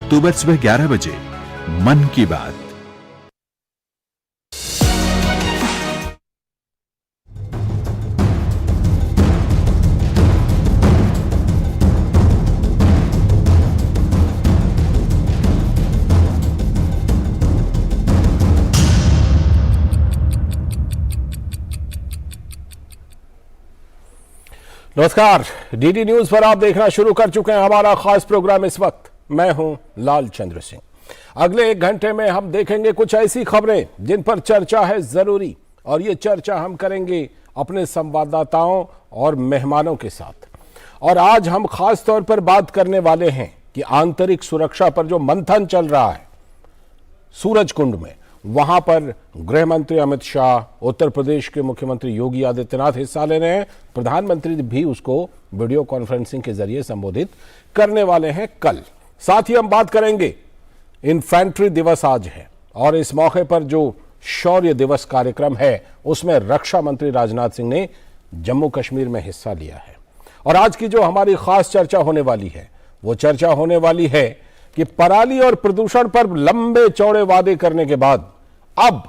अक्टूबर सुबह 11 बजे मन की बात। नमस्कार, डीडी न्यूज पर आप देखना शुरू कर चुके हैं हमारा खास प्रोग्राम। इस वक्त मैं हूं लाल चंद्र सिंह। अगले 1 घंटे में हम देखेंगे कुछ ऐसी खबरें जिन पर चर्चा है जरूरी, और ये चर्चा हम करेंगे अपने संवाददाताओं और मेहमानों के साथ। और आज हम खास तौर पर बात करने वाले हैं कि आंतरिक सुरक्षा पर जो मंथन चल रहा है सूरज कुंड में, वहां पर गृह मंत्री अमित शाह, उत्तर प्रदेश के मुख्यमंत्री योगी आदित्यनाथ हिस्सा ले रहे हैं। प्रधानमंत्री भी उसको वीडियो कॉन्फ्रेंसिंग के जरिए संबोधित करने वाले हैं कल। साथ ही हम बात करेंगे, इन्फेंट्री दिवस आज है और इस मौके पर जो शौर्य दिवस कार्यक्रम है उसमें रक्षा मंत्री राजनाथ सिंह ने जम्मू कश्मीर में हिस्सा लिया है। और आज की जो हमारी खास चर्चा होने वाली है वो चर्चा होने वाली है कि पराली और प्रदूषण पर लंबे चौड़े वादे करने के बाद अब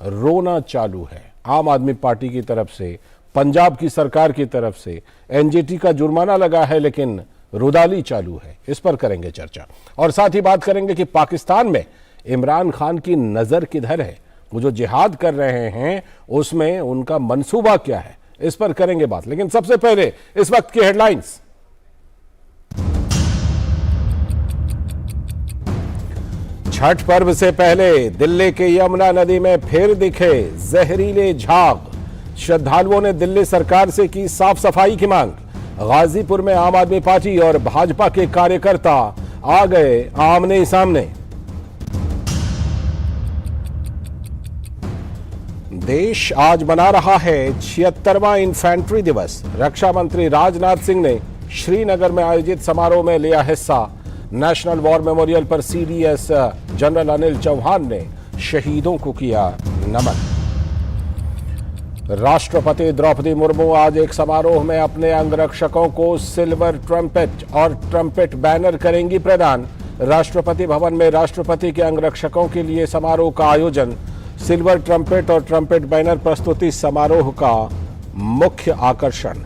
रोना चालू है। आम आदमी पार्टी की तरफ से, पंजाब की सरकार की तरफ से एनजीटी का जुर्माना लगा है, लेकिन रुदाली चालू है। इस पर करेंगे चर्चा। और साथ ही बात करेंगे कि पाकिस्तान में इमरान खान की नजर किधर है, वो जो जिहाद कर रहे हैं उसमें उनका मंसूबा क्या है, इस पर करेंगे बात। लेकिन सबसे पहले इस वक्त की हेडलाइंस। छठ पर्व से पहले दिल्ली के यमुना नदी में फिर दिखे जहरीले झाग। श्रद्धालुओं ने दिल्ली सरकार से की साफ सफाई की मांग। गाजीपुर में आम आदमी पार्टी और भाजपा के कार्यकर्ता आ गए आमने सामने। देश आज मना रहा है 76वां इन्फेंट्री दिवस। रक्षा मंत्री राजनाथ सिंह ने श्रीनगर में आयोजित समारोह में लिया हिस्सा। नेशनल वॉर मेमोरियल पर सीडीएस जनरल अनिल चौहान ने शहीदों को किया नमन। राष्ट्रपति द्रौपदी मुर्मू आज एक समारोह में अपने अंगरक्षकों को सिल्वर ट्रम्पेट और ट्रम्पेट बैनर करेंगी प्रदान। राष्ट्रपति भवन में राष्ट्रपति के अंगरक्षकों के लिए समारोह का आयोजन। सिल्वर ट्रम्पेट और ट्रम्पेट बैनर प्रस्तुति समारोह का मुख्य आकर्षण।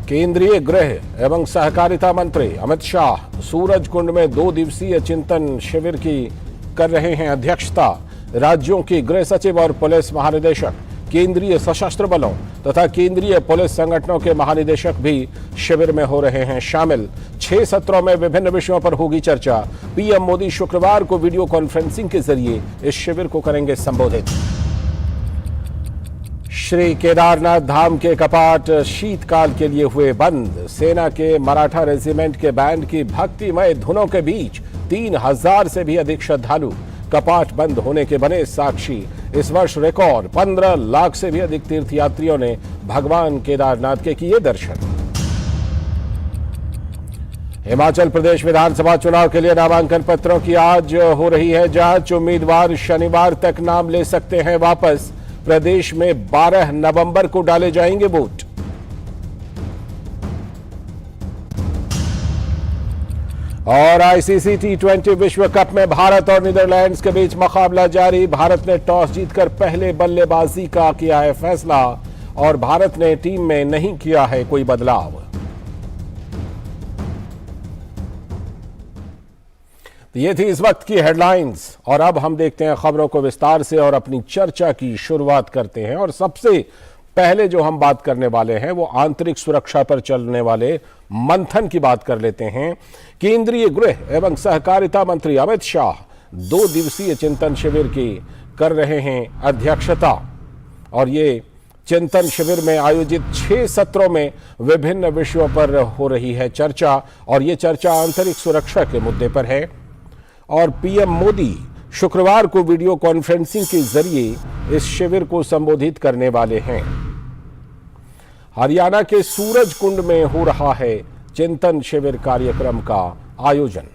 केंद्रीय गृह एवं सहकारिता मंत्री अमित शाह सूरज कुंड में 2 दिवसीय चिंतन शिविर की कर रहे हैं अध्यक्षता। राज्यों के गृह सचिव और पुलिस महानिदेशक, केंद्रीय सशस्त्र बलों तथा केंद्रीय पुलिस संगठनों के महानिदेशक भी शिविर में हो रहे हैं शामिल। 6 सत्रों में विभिन्न विषयों पर होगी चर्चा। पीएम मोदी शुक्रवार को वीडियो कॉन्फ्रेंसिंग के जरिए इस शिविर को करेंगे संबोधित। श्री केदारनाथ धाम के कपाट शीतकाल के लिए हुए बंद। सेना के मराठा रेजिमेंट के बैंड की भक्तिमय धुनों के बीच 3000 से भी अधिक श्रद्धालु कपाट बंद होने के बने साक्षी। इस वर्ष रिकॉर्ड 15 लाख से भी अधिक तीर्थयात्रियों ने भगवान केदारनाथ के किए दर्शन। हिमाचल प्रदेश विधानसभा चुनाव के लिए नामांकन पत्रों की आज हो रही है जांच। उम्मीदवार शनिवार तक नाम ले सकते हैं वापस। प्रदेश में 12 नवंबर को डाले जाएंगे वोट। और आईसीसी T20 विश्व कप में भारत और नीदरलैंड्स के बीच मुकाबला जारी। भारत ने टॉस जीतकर पहले बल्लेबाजी का किया है फैसला और भारत ने टीम में नहीं किया है कोई बदलाव। तो ये थी इस वक्त की हेडलाइंस और अब हम देखते हैं खबरों को विस्तार से और अपनी चर्चा की शुरुआत करते हैं। और सबसे पहले जो हम बात करने वाले हैं वो आंतरिक सुरक्षा पर चलने वाले मंथन की बात कर लेते हैं। केंद्रीय गृह एवं सहकारिता मंत्री अमित शाह 2 दिवसीय चिंतन शिविर की कर रहे हैं अध्यक्षता और ये चिंतन शिविर में आयोजित 6 सत्रों में विभिन्न विषयों पर हो रही है चर्चा और ये चर्चा आंतरिक सुरक्षा के मुद्दे पर है। और पीएम मोदी शुक्रवार को वीडियो कॉन्फ्रेंसिंग के जरिए इस शिविर को संबोधित करने वाले हैं। हरियाणा के सूरज कुंड में हो रहा है चिंतन शिविर कार्यक्रम का आयोजन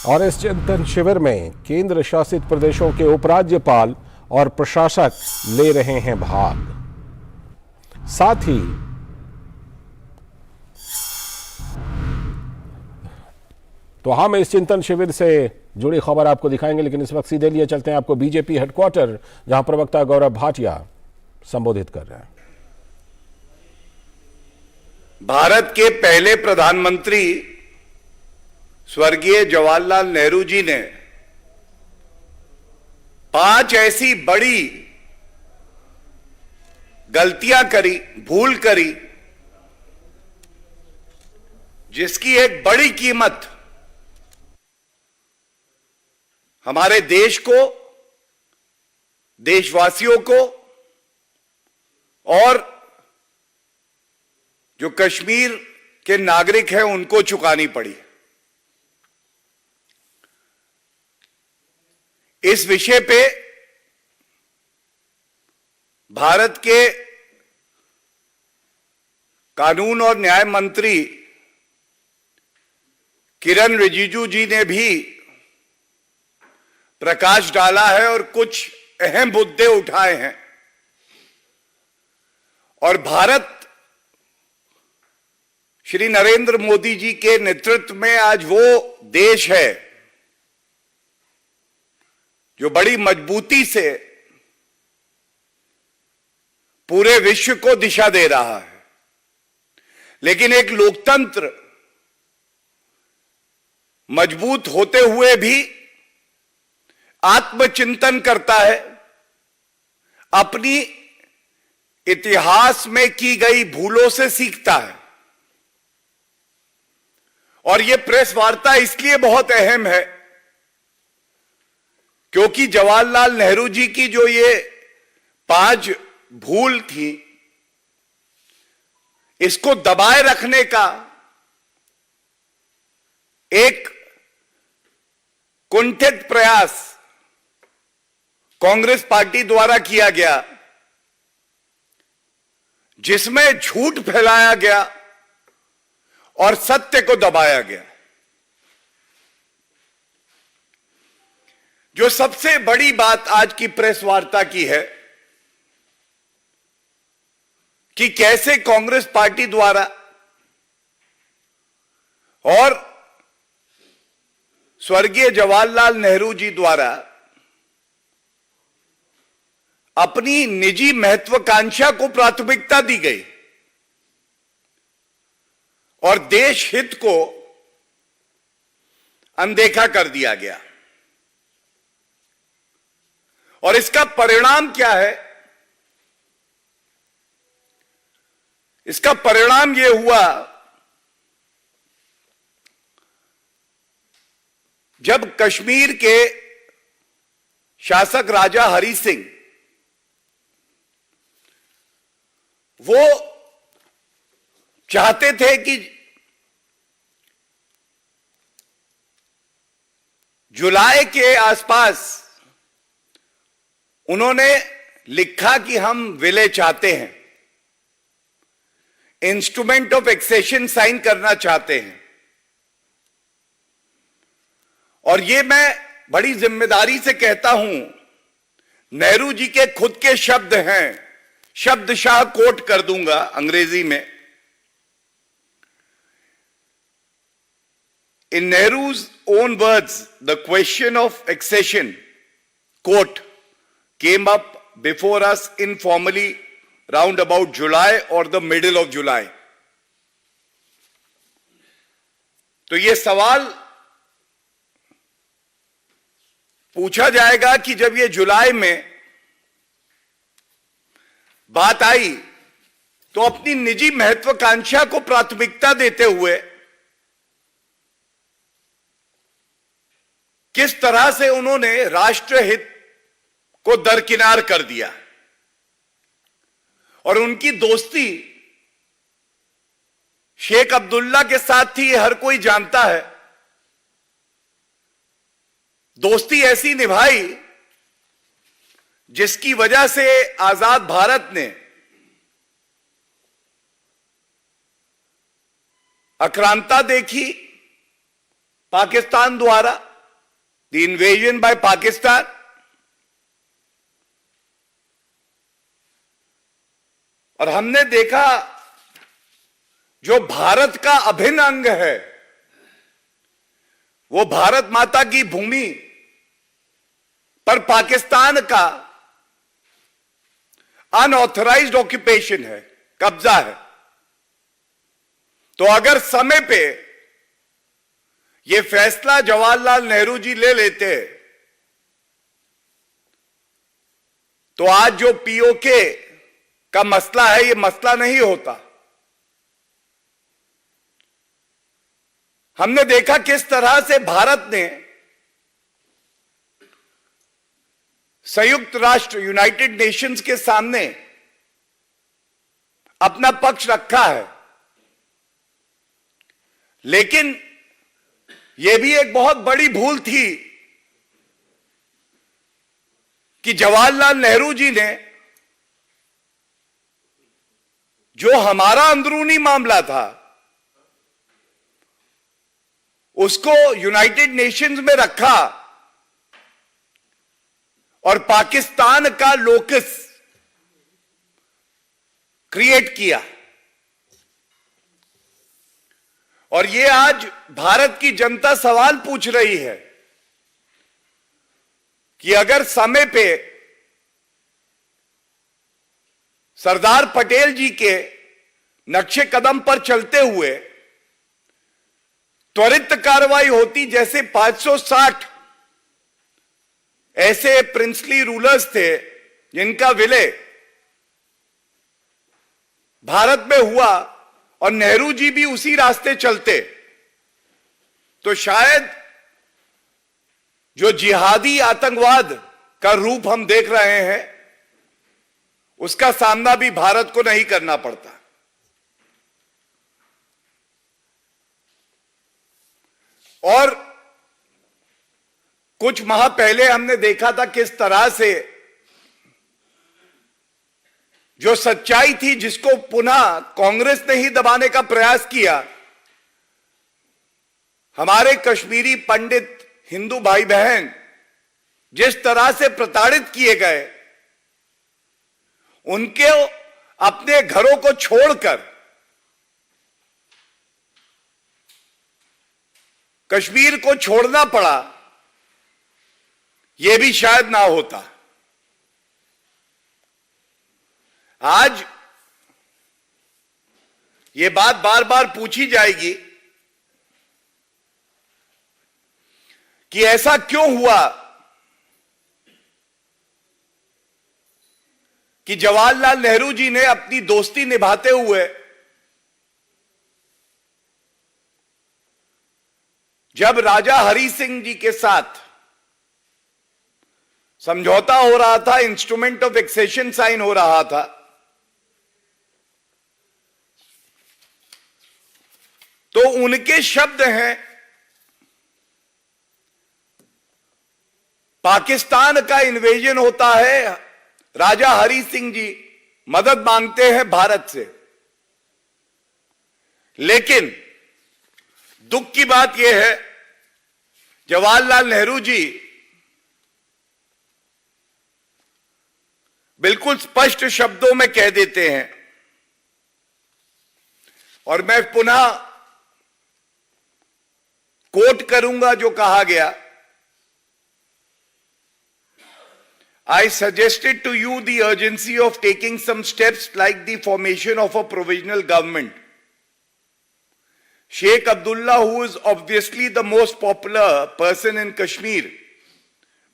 और इस चिंतन शिविर में केंद्र शासित प्रदेशों के उपराज्यपाल और प्रशासक ले रहे हैं भाग। साथ ही तो हम इस चिंतन शिविर से जुड़ी खबर आपको दिखाएंगे, लेकिन इस वक्त सीधे लिए चलते हैं आपको बीजेपी हेडक्वार्टर, जहां प्रवक्ता गौरव भाटिया संबोधित कर रहे हैं। भारत के पहले प्रधानमंत्री स्वर्गीय जवाहरलाल नेहरू जी ने 5 ऐसी बड़ी गलतियां करी, भूल करी, जिसकी एक बड़ी कीमत हमारे देश को, देशवासियों को और जो कश्मीर के नागरिक हैं उनको चुकानी पड़ी। इस विषय पे भारत के कानून और न्याय मंत्री किरण रिजिजू जी ने भी प्रकाश डाला है और कुछ अहम मुद्दे उठाए हैं। और भारत श्री नरेंद्र मोदी जी के नेतृत्व में आज वो देश है जो बड़ी मजबूती से पूरे विश्व को दिशा दे रहा है। लेकिन एक लोकतंत्र मजबूत होते हुए भी आत्मचिंतन करता है, अपनी इतिहास में की गई भूलों से सीखता है। और यह प्रेस वार्ता इसलिए बहुत अहम है क्योंकि जवाहरलाल नेहरू जी की जो ये 5 भूल थी, इसको दबाए रखने का एक कुंठित प्रयास कांग्रेस पार्टी द्वारा किया गया, जिसमें झूठ फैलाया गया और सत्य को दबाया गया। जो सबसे बड़ी बात आज की प्रेस वार्ता की है कि कैसे कांग्रेस पार्टी द्वारा और स्वर्गीय जवाहरलाल नेहरू जी द्वारा अपनी निजी महत्वाकांक्षा को प्राथमिकता दी गई और देश हित को अनदेखा कर दिया गया। और इसका परिणाम क्या है? इसका परिणाम यह हुआ जब कश्मीर के शासक राजा हरि सिंह वो चाहते थे कि जुलाई के आसपास उन्होंने लिखा कि हम विलय चाहते हैं, इंस्ट्रूमेंट ऑफ एक्सेशन साइन करना चाहते हैं। और ये मैं बड़ी जिम्मेदारी से कहता हूं, नेहरू जी के खुद के शब्द हैं, शब्दशाह कोट कर दूंगा अंग्रेजी में। In Nehru's own words, the question of accession, quote, came up before us informally round about July or the middle of July. तो ये सवाल पूछा जाएगा कि जब ये जुलाई में बात आई तो अपनी निजी महत्वाकांक्षा को प्राथमिकता देते हुए किस तरह से उन्होंने राष्ट्रहित को दरकिनार कर दिया। और उनकी दोस्ती शेख अब्दुल्ला के साथ थी, हर कोई जानता है। दोस्ती ऐसी निभाई जिसकी वजह से आजाद भारत ने आक्रांता देखी पाकिस्तान द्वारा, द इन्वेजन बाय पाकिस्तान। और हमने देखा जो भारत का अभिन्न अंग है, वो भारत माता की भूमि पर पाकिस्तान का अनऑथराइज्ड ऑक्यूपेशन है, कब्जा है। तो अगर समय पे ये फैसला जवाहरलाल नेहरू जी ले लेते तो आज जो पीओके का मसला है, ये मसला नहीं होता। हमने देखा किस तरह से भारत ने संयुक्त राष्ट्र यूनाइटेड नेशंस के सामने अपना पक्ष रखा है, लेकिन यह भी एक बहुत बड़ी भूल थी कि जवाहरलाल नेहरू जी ने जो हमारा अंदरूनी मामला था उसको यूनाइटेड नेशंस में रखा और पाकिस्तान का लोकस क्रिएट किया। और ये आज भारत की जनता सवाल पूछ रही है कि अगर समय पे सरदार पटेल जी के नक्शे कदम पर चलते हुए त्वरित कार्रवाई होती, जैसे 560 ऐसे प्रिंसली रूलर्स थे जिनका विलय भारत में हुआ और नेहरू जी भी उसी रास्ते चलते, तो शायद जो जिहादी आतंकवाद का रूप हम देख रहे हैं उसका सामना भी भारत को नहीं करना पड़ता। और कुछ माह पहले हमने देखा था किस तरह से जो सच्चाई थी जिसको पुनः कांग्रेस ने ही दबाने का प्रयास किया, हमारे कश्मीरी पंडित हिंदू भाई बहन जिस तरह से प्रताड़ित किए गए, उनके अपने घरों को छोड़कर कश्मीर को छोड़ना पड़ा, यह भी शायद ना होता। आज यह बात बार बार पूछी जाएगी कि ऐसा क्यों हुआ कि जवाहरलाल नेहरू जी ने अपनी दोस्ती निभाते हुए जब राजा हरि सिंह जी के साथ समझौता हो रहा था, इंस्ट्रूमेंट ऑफ एक्सेशन साइन हो रहा था, तो उनके शब्द हैं पाकिस्तान का इन्वेजन होता है, राजा हरि सिंह जी मदद मांगते हैं भारत से। लेकिन दुख की बात यह है जवाहरलाल नेहरू जी बिल्कुल स्पष्ट शब्दों में कह देते हैं, और मैं पुनः कोट करूंगा जो कहा गया, I suggested to you the urgency of taking some steps like the formation of a provisional government. Sheikh Abdullah, who is obviously the most popular person in Kashmir,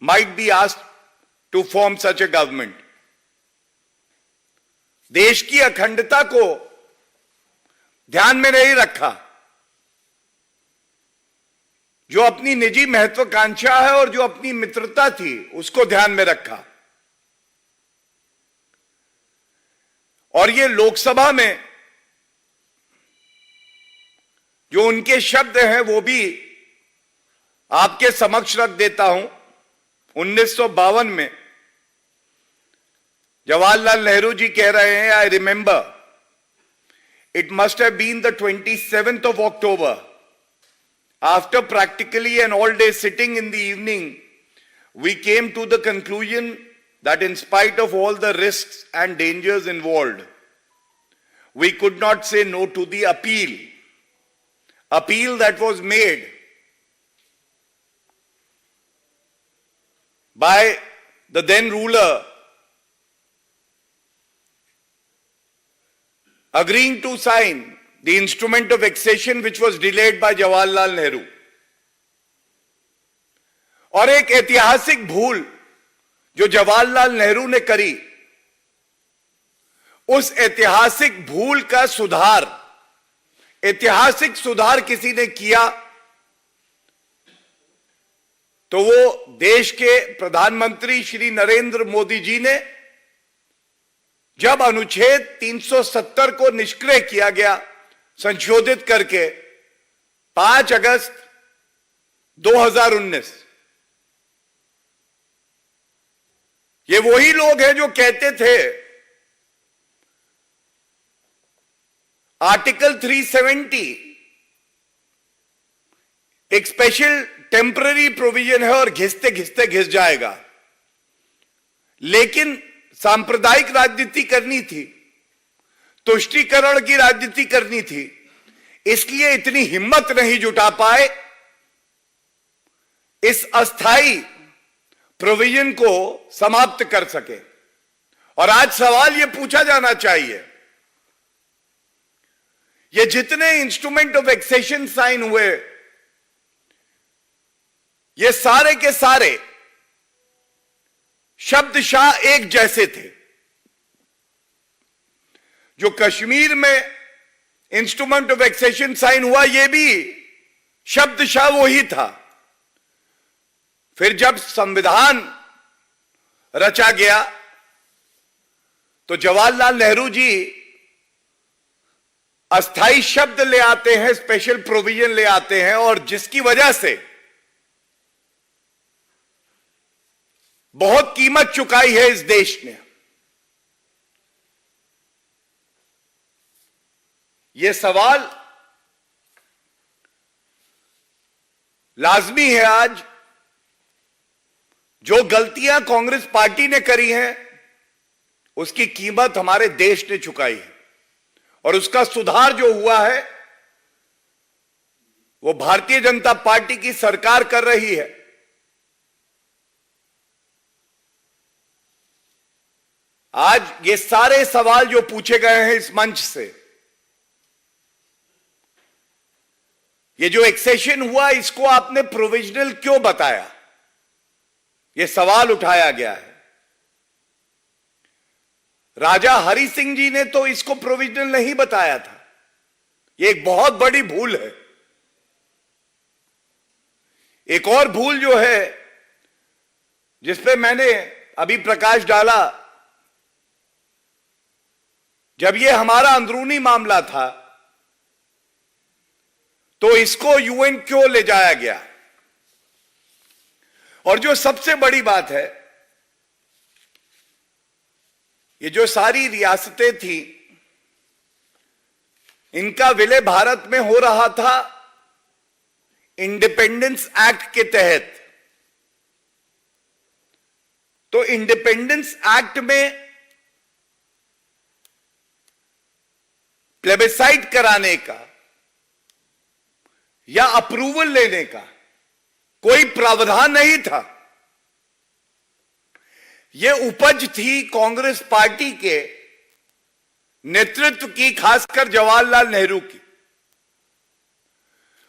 might be asked to form such a government. देश की अखंडता को ध्यान में नहीं रखा, जो अपनी निजी महत्वाकांक्षा है और जो अपनी मित्रता थी उसको ध्यान में रखा। और ये लोकसभा में जो उनके शब्द हैं वो भी आपके समक्ष रख देता हूं। 1952 में जवाहरलाल नेहरू जी कह रहे हैं, I remember it must have been the 27th of October. After practically an all-day sitting in the evening, we came to the conclusion that in spite of all the risks and dangers involved, we could not say no to the appeal that was made by the then ruler, agreeing to sign the instrument of accession which was delayed by Jawaharlal Nehru. और एक ऐतिहासिक भूल जो जवाहरलाल नेहरू ने करी, उस ऐतिहासिक भूल का सुधार, ऐतिहासिक सुधार किसी ने किया तो वो देश के प्रधानमंत्री श्री नरेंद्र मोदी जी ने, जब अनुच्छेद 370 को निष्क्रिय किया गया संशोधित करके 5 अगस्त 2019। ये वही लोग हैं जो कहते थे आर्टिकल 370 एक स्पेशल टेम्पररी प्रोविजन है और घिसते घिसते घिस जाएगा, लेकिन सांप्रदायिक राजनीति करनी थी, तुष्टीकरण की राजनीति करनी थी, इसलिए इतनी हिम्मत नहीं जुटा पाए इस अस्थाई प्रोविजन को समाप्त कर सके। और आज सवाल यह पूछा जाना चाहिए, ये जितने इंस्ट्रूमेंट ऑफ एक्सेशन साइन हुए, ये सारे के सारे शब्दशाह एक जैसे थे। जो कश्मीर में इंस्ट्रूमेंट ऑफ एक्सेशन साइन हुआ, यह भी शब्दशाह वही था। फिर जब संविधान रचा गया तो जवाहरलाल नेहरू जी अस्थाई शब्द ले आते हैं, स्पेशल प्रोविजन ले आते हैं, और जिसकी वजह से बहुत कीमत चुकाई है इस देश ने। यह सवाल लाजमी है आज, जो गलतियां कांग्रेस पार्टी ने करी हैं उसकी कीमत हमारे देश ने चुकाई है, और उसका सुधार जो हुआ है वो भारतीय जनता पार्टी की सरकार कर रही है। आज ये सारे सवाल जो पूछे गए हैं इस मंच से, ये जो एक्सेशन हुआ इसको आपने प्रोविजनल क्यों बताया, ये सवाल उठाया गया है। राजा हरि सिंह जी ने तो इसको प्रोविजनल नहीं बताया था, ये एक बहुत बड़ी भूल है। एक और भूल जो है जिस पे मैंने अभी प्रकाश डाला, जब ये हमारा अंदरूनी मामला था तो इसको यूएन क्यों ले जाया गया। और जो सबसे बड़ी बात है, ये जो सारी रियासतें थी इनका विलय भारत में हो रहा था इंडिपेंडेंस एक्ट के तहत। तो इंडिपेंडेंस एक्ट में प्लेबिसाइट कराने का या अप्रूवल लेने का कोई प्रावधान नहीं था। यह उपज थी कांग्रेस पार्टी के नेतृत्व की, खासकर जवाहरलाल नेहरू की।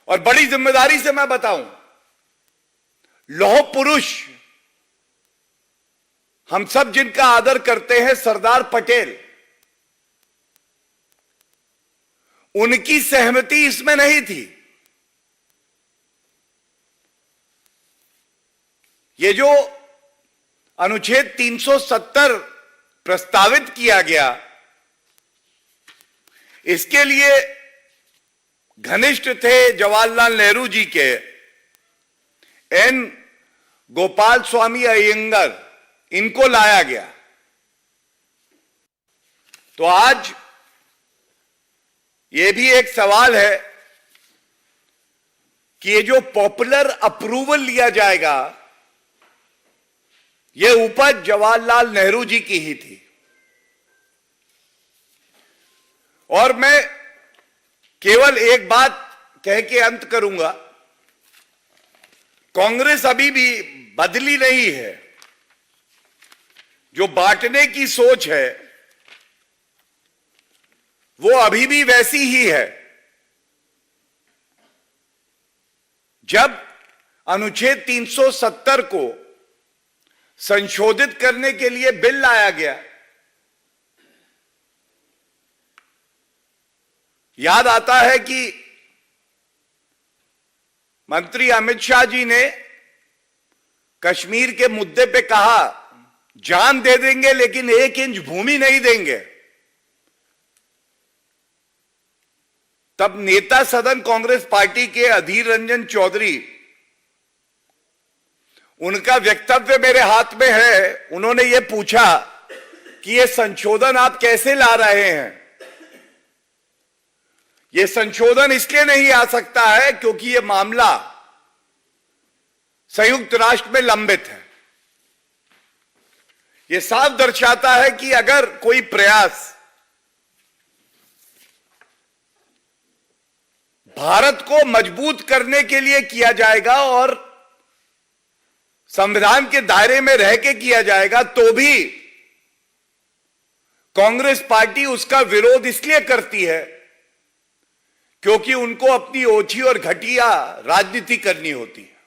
और बड़ी जिम्मेदारी से मैं बताऊं, लौह पुरुष हम सब जिनका आदर करते हैं, सरदार पटेल, उनकी सहमति इसमें नहीं थी। ये जो अनुच्छेद 370 प्रस्तावित किया गया, इसके लिए घनिष्ठ थे जवाहरलाल नेहरू जी के एन गोपाल स्वामी अयंगर, इनको लाया गया। तो आज यह भी एक सवाल है कि ये जो पॉपुलर अप्रूवल लिया जाएगा, यह उपज जवाहरलाल नेहरू जी की ही थी। और मैं केवल एक बात कह के अंत करूंगा, कांग्रेस अभी भी बदली नहीं है। जो बांटने की सोच है वो अभी भी वैसी ही है। जब अनुच्छेद 370 को संशोधित करने के लिए बिल लाया गया, याद आता है कि मंत्री अमित शाह जी ने कश्मीर के मुद्दे पे कहा जान दे देंगे लेकिन 1 इंच भूमि नहीं देंगे। तब नेता सदन कांग्रेस पार्टी के अधीर रंजन चौधरी, उनका वक्तव्य मेरे हाथ में है, उन्होंने ये पूछा कि ये संशोधन आप कैसे ला रहे हैं। ये संशोधन इसलिए नहीं आ सकता है क्योंकि ये मामला संयुक्त राष्ट्र में लंबित है। ये साफ दर्शाता है कि अगर कोई प्रयास भारत को मजबूत करने के लिए किया जाएगा और संविधान के दायरे में रह के किया जाएगा तो भी कांग्रेस पार्टी उसका विरोध इसलिए करती है क्योंकि उनको अपनी ओछी और घटिया राजनीति करनी होती है।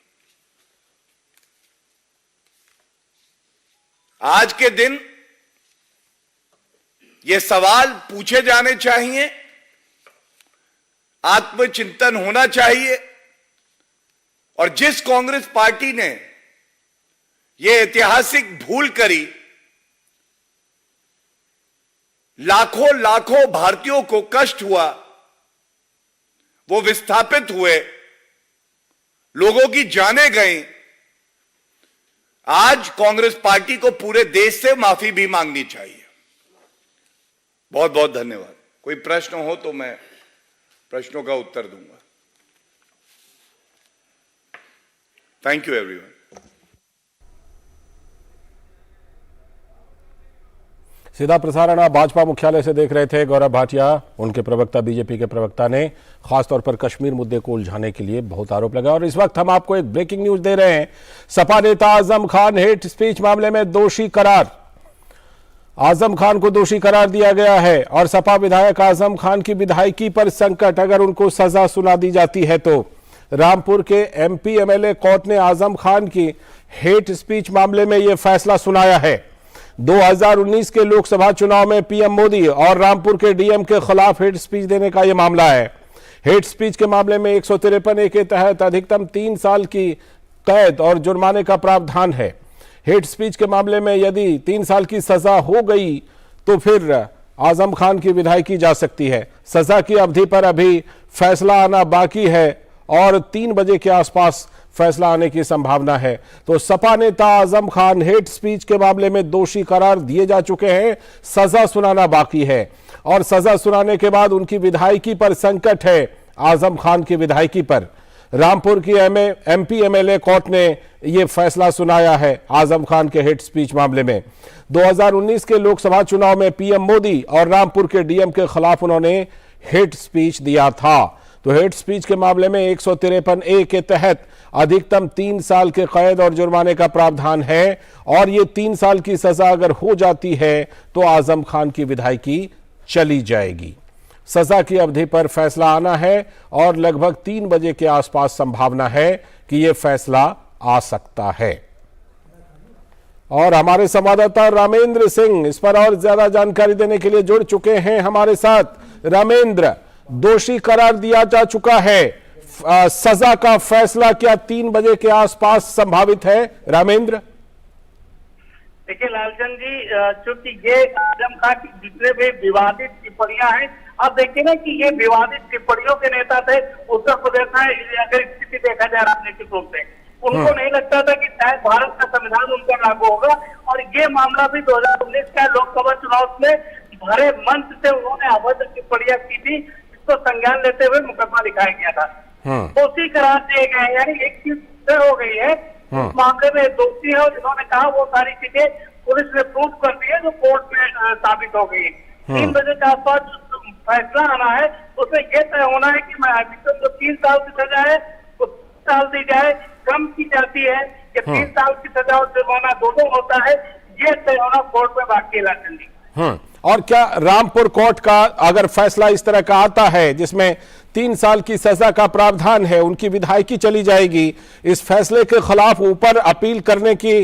आज के दिन ये सवाल पूछे जाने चाहिए, आत्मचिंतन होना चाहिए, और जिस कांग्रेस पार्टी ने ये ऐतिहासिक भूल करी, लाखों लाखों भारतीयों को कष्ट हुआ, वो विस्थापित हुए, लोगों की जानें गईं, आज कांग्रेस पार्टी को पूरे देश से माफी भी मांगनी चाहिए। बहुत बहुत धन्यवाद। कोई प्रश्न हो तो मैं प्रश्नों का उत्तर दूंगा। Thank you everyone. सीधा प्रसारण आप भाजपा मुख्यालय से देख रहे थे। गौरव भाटिया, उनके प्रवक्ता, बीजेपी के प्रवक्ता ने खासतौर पर कश्मीर मुद्दे को उलझाने के लिए बहुत आरोप लगाया। और इस वक्त हम आपको एक ब्रेकिंग न्यूज दे रहे हैं। सपा नेता आजम खान हेट स्पीच मामले में दोषी करार। आजम खान को दोषी करार दिया गया है और सपा विधायक आजम खान की विधायकी पर संकट, अगर उनको सजा सुना दी जाती है तो। रामपुर के एमपी एमएलए कोर्ट ने आजम खान की हेट स्पीच मामले में यह फैसला सुनाया है। 2019 के लोकसभा चुनाव में पीएम मोदी और रामपुर के डीएम के खिलाफ हेट स्पीच देने का यह मामला है। हेट स्पीच के मामले में 153A के तहत अधिकतम 3 साल की कैद और जुर्माने का प्रावधान है। हेट स्पीच के मामले में यदि 3 साल की सजा हो गई तो फिर आजम खान की विधायकी जा सकती है। सजा की अवधि पर अभी फैसला आना बाकी है और 3 बजे के आसपास फैसला आने की संभावना है। तो सपा नेता आजम खान हेट स्पीच के मामले में दोषी करार दिए जा चुके हैं, सजा सुनाना बाकी है और सजा सुनाने के बाद उनकी विधायकी पर संकट है। आजम खान की विधायकी पर रामपुर की एमपी एमएलए कोर्ट ने यह फैसला सुनाया है आजम खान के हेट स्पीच मामले में। 2019 के लोकसभा चुनाव में पीएम मोदी और रामपुर के डीएम के खिलाफ उन्होंने हेट स्पीच दिया था। तो हेट स्पीच के मामले में 153A के तहत अधिकतम 3 साल के कैद और जुर्माने का प्रावधान है और ये 3 साल की सजा अगर हो जाती है तो आजम खान की विधायकी चली जाएगी। सजा की अवधि पर फैसला आना है और लगभग 3 बजे के आसपास संभावना है कि यह फैसला आ सकता है। और हमारे संवाददाता रामेंद्र सिंह इस पर और ज्यादा जानकारी देने के लिए जुड़ चुके हैं हमारे साथ। रामेंद्र, दोषी करार दिया जा चुका है, सजा का फैसला क्या 3 बजे के आसपास संभावित है? रामेंद्र, देखिए लालचंद जी, चूंकि ये आजम खान की जितने भी विवादित टिप्पणियां हैं, अब देखिए ना कि ये विवादित टिप्पणियों के नेता थे। उत्तर प्रदेश में अगर स्थिति देखा जाए राजनीतिक रूप से, उनको नहीं लगता था कि शायद भारत का संविधान उन पर लागू होगा। और ये मामला भी 2019 का लोकसभा चुनाव में भरे मंच से उन्होंने अभद्र टिप्पणियां की थी, जिसको संज्ञान लेते हुए मुकदमा दिखाया गया था। दोषी करार दिए गए, यानी एक चीज तय हो गई है, इस मामले में दोषी है और जिन्होंने कहा वो सारी चीजें पुलिस ने प्रूव कर दी है, जो कोर्ट में साबित हो गई। 3 बजे के आसपास फैसला आना है उसमें यह तय होना है कि अभिषेक को 3 साल की सजा है तो 3 साल दी जाए, कम की जाती है कि 3 साल की सजा और जुर्माना दोनों होता है, ये तय होना कोर्ट में बाकी है लालचंद जी। और क्या रामपुर कोर्ट का अगर फैसला इस तरह का आता है जिसमें 3 साल की सजा का प्रावधान है, उनकी विधायकी चली जाएगी, इस फैसले के खिलाफ ऊपर अपील करने की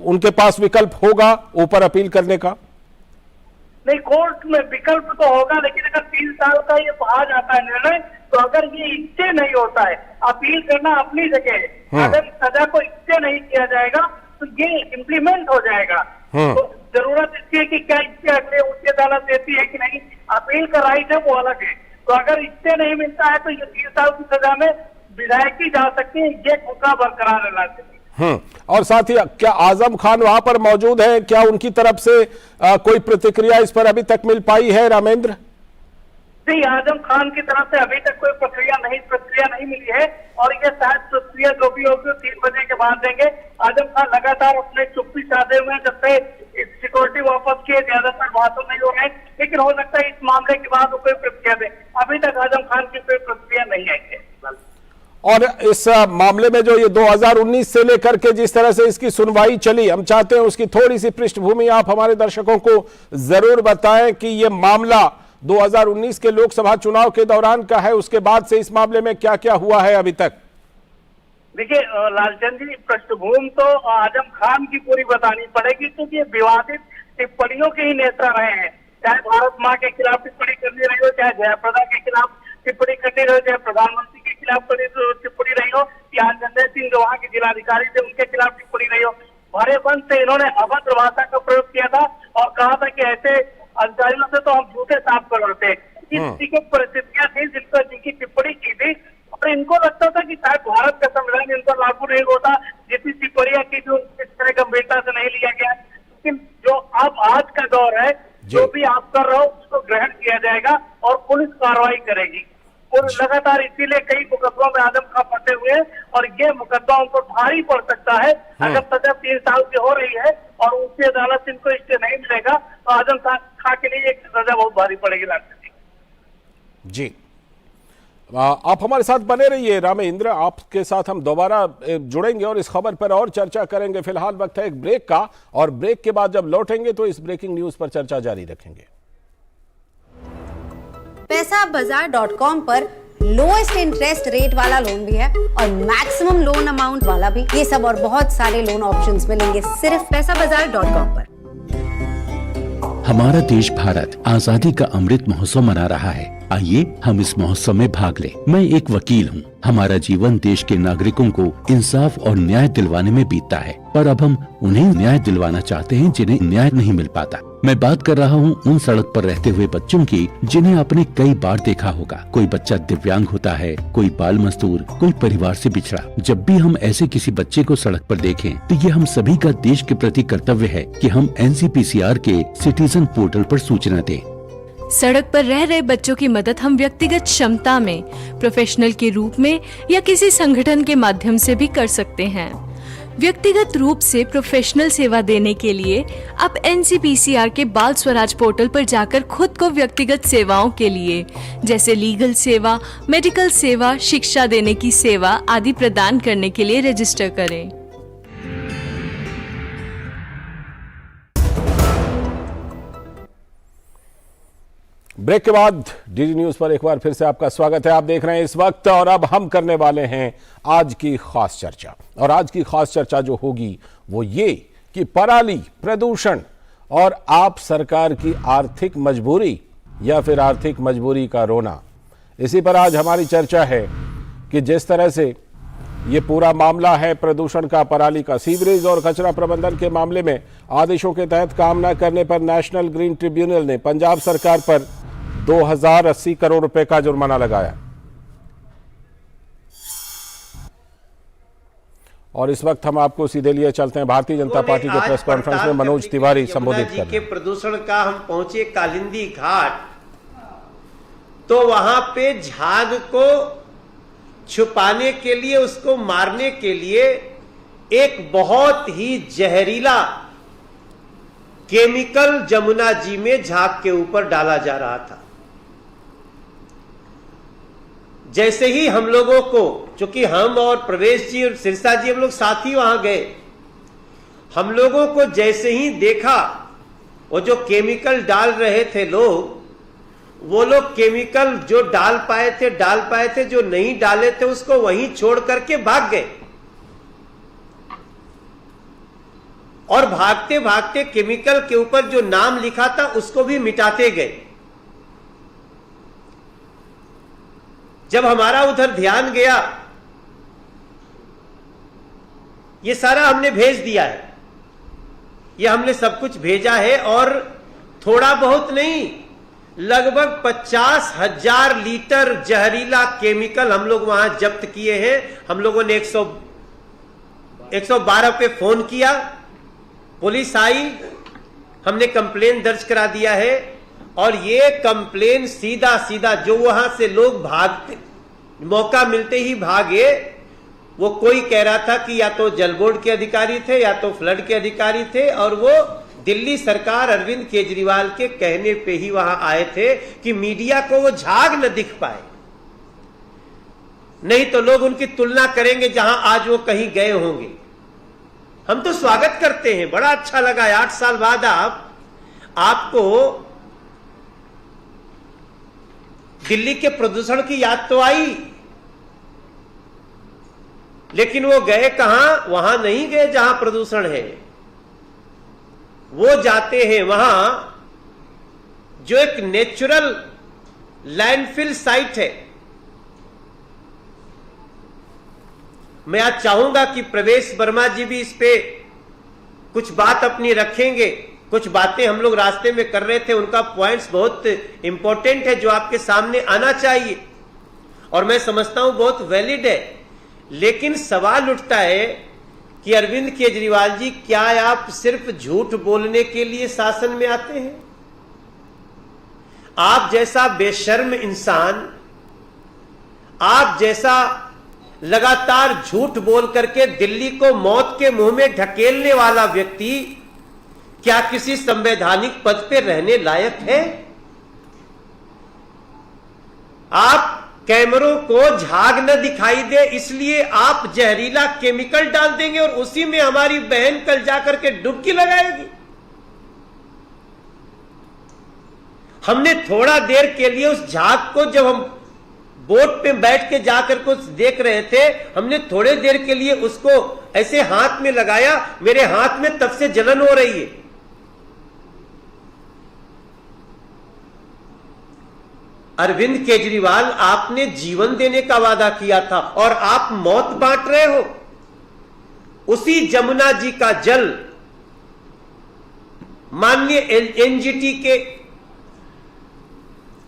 उनके पास विकल्प होगा ऊपर अपील करने का? नहीं, कोर्ट में विकल्प तो होगा, लेकिन अगर 3 साल का ये आ जाता है निर्णय, तो अगर ये इससे नहीं होता है, अपील करना अपनी जगह है, अगर सजा को इससे नहीं किया जाएगा तो ये इम्प्लीमेंट हो जाएगा। तो जरूरत इसकी है कि क्या इससे अगले उच्च अदालत देती है कि नहीं, अपील का राइट है वो अलग है। तो अगर इससे नहीं मिलता है तो ये 3 साल की सजा में विधायकी जा सकती है, ये खुदा बरकरार है। और साथ ही क्या आजम खान वहां पर मौजूद है, क्या उनकी तरफ से कोई प्रतिक्रिया इस पर अभी तक मिल पाई है रामेंद्र? नहीं, आजम खान की तरफ से अभी तक कोई प्रक्रिया नहीं मिली है और ये शायद प्रक्रिया जो भी होगी 3 बजे के बाद देंगे। आजम खान लगातार अपने चुप्पी साधे हुए हैं, जब से सिक्योरिटी वापस किए ज्यादातर बात नहीं हो रहे, लेकिन हो सकता है इस मामले के बाद वो कोई प्रतिक्रिया दे। अभी तक आजम खान की कोई प्रतिक्रिया नहीं आई है। और इस मामले में जो ये 2019 से लेकर के जिस तरह से इसकी सुनवाई चली, हम चाहते हैं उसकी थोड़ी सी पृष्ठभूमि आप हमारे दर्शकों को जरूर बताएं कि ये मामला 2019 के लोकसभा चुनाव के दौरान का है, उसके बाद से इस मामले में क्या क्या हुआ है अभी तक? देखिए लालचंद जी, पृष्ठभूमि तो आजम खान की पूरी बतानी पड़ेगी, क्योंकि विवादित टिप्पणियों के ही नेता रहे हैं। चाहे भारत माँ के खिलाफ टिप्पणी करनी रही हो, चाहे जयाप्रदा के खिलाफ टिप्पणी करनी रही हो, चाहे प्रधानमंत्री के खिलाफ टिप्पणी रही हो, या संजय सिंह जो वहाँ के जिलाधिकारी थे उनके खिलाफ टिप्पणी रही हो, भरे बंद से इन्होंने अभद्र भाषा का प्रयोग किया था और कहा था कि ऐसे अधिकारियों से तो हम जूते साफ करवाते। इस परिस्थितियां थी जिनकी टिप्पणी की थी और इनको लगता था कि शायद भारत का संविधान इन पर लागू नहीं होता, जितनी टिप्पणियां की जो इस तरह गंभीरता से नहीं लिया गया। लेकिन जो अब आज का दौर है, जो भी आप कर रहे हो उसको ग्रहण किया जाएगा और पुलिस कार्रवाई करेगी। और लगातार इसीलिए कई मुकदमों में आजम खान फंसे हुए हैं और ये मुकदमा उनको भारी पड़ सकता है। अगर सजा 3 साल की हो रही है और उच्च अदालत इनको इससे नहीं मिलेगा तो आजम खान के लिए एक सजा बहुत भारी पड़ेगी। जी, आप हमारे साथ बने रहिए रामेंद्र, आपके साथ हम दोबारा जुड़ेंगे और इस खबर पर और चर्चा करेंगे। फिलहाल वक्त है एक ब्रेक का, और ब्रेक के बाद जब लौटेंगे तो इस ब्रेकिंग न्यूज पर चर्चा जारी रखेंगे। पैसाबाजार.com पर लोएस्ट इंटरेस्ट रेट वाला लोन भी है और मैक्सिमम लोन अमाउंट वाला भी। ये सब और बहुत सारे लोन ऑप्शंस मिलेंगे सिर्फ पैसाबाजार.com पर। हमारा देश भारत आजादी का अमृत महोत्सव मना रहा है। आइए हम इस महोत्सव में भाग लें। मैं एक वकील हूँ। हमारा जीवन देश के नागरिकों को इंसाफ और न्याय दिलवाने में बीतता है, पर अब हम उन्हें न्याय दिलवाना चाहते हैं जिन्हें न्याय नहीं मिल पाता। मैं बात कर रहा हूँ उन सड़क पर रहते हुए बच्चों की जिन्हें आपने कई बार देखा होगा। कोई बच्चा दिव्यांग होता है, कोई बाल मजदूर, कोई परिवार से बिछड़ा। जब भी हम ऐसे किसी बच्चे को सड़क पर देखें तो ये हम सभी का देश के प्रति कर्तव्य है कि हम NCPCR के सिटीजन पोर्टल पर सूचना दें। सड़क पर रह रहे बच्चों की मदद हम व्यक्तिगत क्षमता में, प्रोफेशनल के रूप में या किसी संगठन के माध्यम से भी कर सकते हैं। व्यक्तिगत रूप से प्रोफेशनल सेवा देने के लिए आप NCPCR के बाल स्वराज पोर्टल पर जाकर खुद को व्यक्तिगत सेवाओं के लिए जैसे लीगल सेवा, मेडिकल सेवा, शिक्षा देने की सेवा आदि प्रदान करने के लिए रजिस्टर करें। ब्रेक के बाद डीडी न्यूज पर एक बार फिर से आपका स्वागत है। आप देख रहे हैं इस वक्त, और अब हम करने वाले हैं आज की खास चर्चा। और आज की खास चर्चा जो होगी वो ये कि पराली, प्रदूषण और आप सरकार की आर्थिक मजबूरी या फिर आर्थिक मजबूरी का रोना, इसी पर आज हमारी चर्चा है कि जिस तरह से ये पूरा मामला है प्रदूषण का, पराली का, सीवरेज और कचरा प्रबंधन के मामले में आदेशों के तहत काम न करने पर नेशनल ग्रीन ट्रिब्यूनल ने पंजाब सरकार पर 2080 करोड़ रुपए का जुर्माना लगाया। और इस वक्त हम आपको सीधे लिए चलते हैं भारतीय जनता पार्टी के प्रेस कॉन्फ्रेंस में मनोज तिवारी संबोधित कर रहे हैं। प्रदूषण का हम पहुंचे कालिंदी घाट, तो वहां पे झाग को छुपाने के लिए, उसको मारने के लिए एक बहुत ही जहरीला केमिकल जमुना जी में झाग के ऊपर डाला जा रहा था। जैसे ही हम लोगों को, चूंकि हम और प्रवेश जी और सिरसा जी हम लोग साथ ही वहां गए, हम लोगों को जैसे ही देखा वो जो केमिकल डाल रहे थे लोग, वो लोग केमिकल जो डाल पाए थे, जो नहीं डाले थे उसको वहीं छोड़ करके भाग गए। और भागते भागते केमिकल के ऊपर जो नाम लिखा था उसको भी मिटाते गए। जब हमारा उधर ध्यान गया, ये सारा हमने भेज दिया है, ये हमने सब कुछ भेजा है, और थोड़ा बहुत नहीं, लगभग 50,000 लीटर जहरीला केमिकल हम लोग वहां जब्त किए हैं। हम लोगों ने 112 पे फोन किया, पुलिस आई, हमने कंप्लेन दर्ज करा दिया है, और ये कंप्लेन सीधा सीधा जो वहां से लोग भागते, मौका मिलते ही भागे, वो कोई कह रहा था कि या तो जल बोर्ड के अधिकारी थे या तो फ्लड के अधिकारी थे, और वो दिल्ली सरकार अरविंद केजरीवाल के कहने पे ही वहां आए थे कि मीडिया को वो झाग न दिख पाए, नहीं तो लोग उनकी तुलना करेंगे जहां आज वो कहीं गए होंगे। हम तो स्वागत करते हैं, बड़ा अच्छा लगा 8 साल बाद आपको दिल्ली के प्रदूषण की याद तो आई, लेकिन वो गए कहां? वहां नहीं गए जहां प्रदूषण है, वो जाते हैं वहां जो एक नेचुरल लैंडफिल साइट है। मैं आज चाहूंगा कि प्रवेश वर्मा जी भी इस पे कुछ बात अपनी रखेंगे। कुछ बातें हम लोग रास्ते में कर रहे थे, उनका पॉइंट्स बहुत इंपॉर्टेंट है जो आपके सामने आना चाहिए, और मैं समझता हूं बहुत वैलिड है। लेकिन सवाल उठता है कि अरविंद केजरीवाल जी, क्या आप सिर्फ झूठ बोलने के लिए शासन में आते हैं? आप जैसा बेशर्म इंसान, आप जैसा लगातार झूठ बोल करके दिल्ली को मौत के मुंह में ढकेलने वाला व्यक्ति क्या किसी संवैधानिक पद पे रहने लायक है? आप कैमरों को झाग न दिखाई दे इसलिए आप जहरीला केमिकल डाल देंगे और उसी में हमारी बहन कल जाकर के डुबकी लगाएगी। हमने थोड़ा देर के लिए उस झाग को, जब हम बोट पे बैठ के जाकर कुछ देख रहे थे, हमने थोड़े देर के लिए उसको ऐसे हाथ में लगाया, मेरे हाथ में तब से जलन हो रही है। अरविंद केजरीवाल, आपने जीवन देने का वादा किया था और आप मौत बांट रहे हो। उसी जमुना जी का जल माननीय एनजीटी के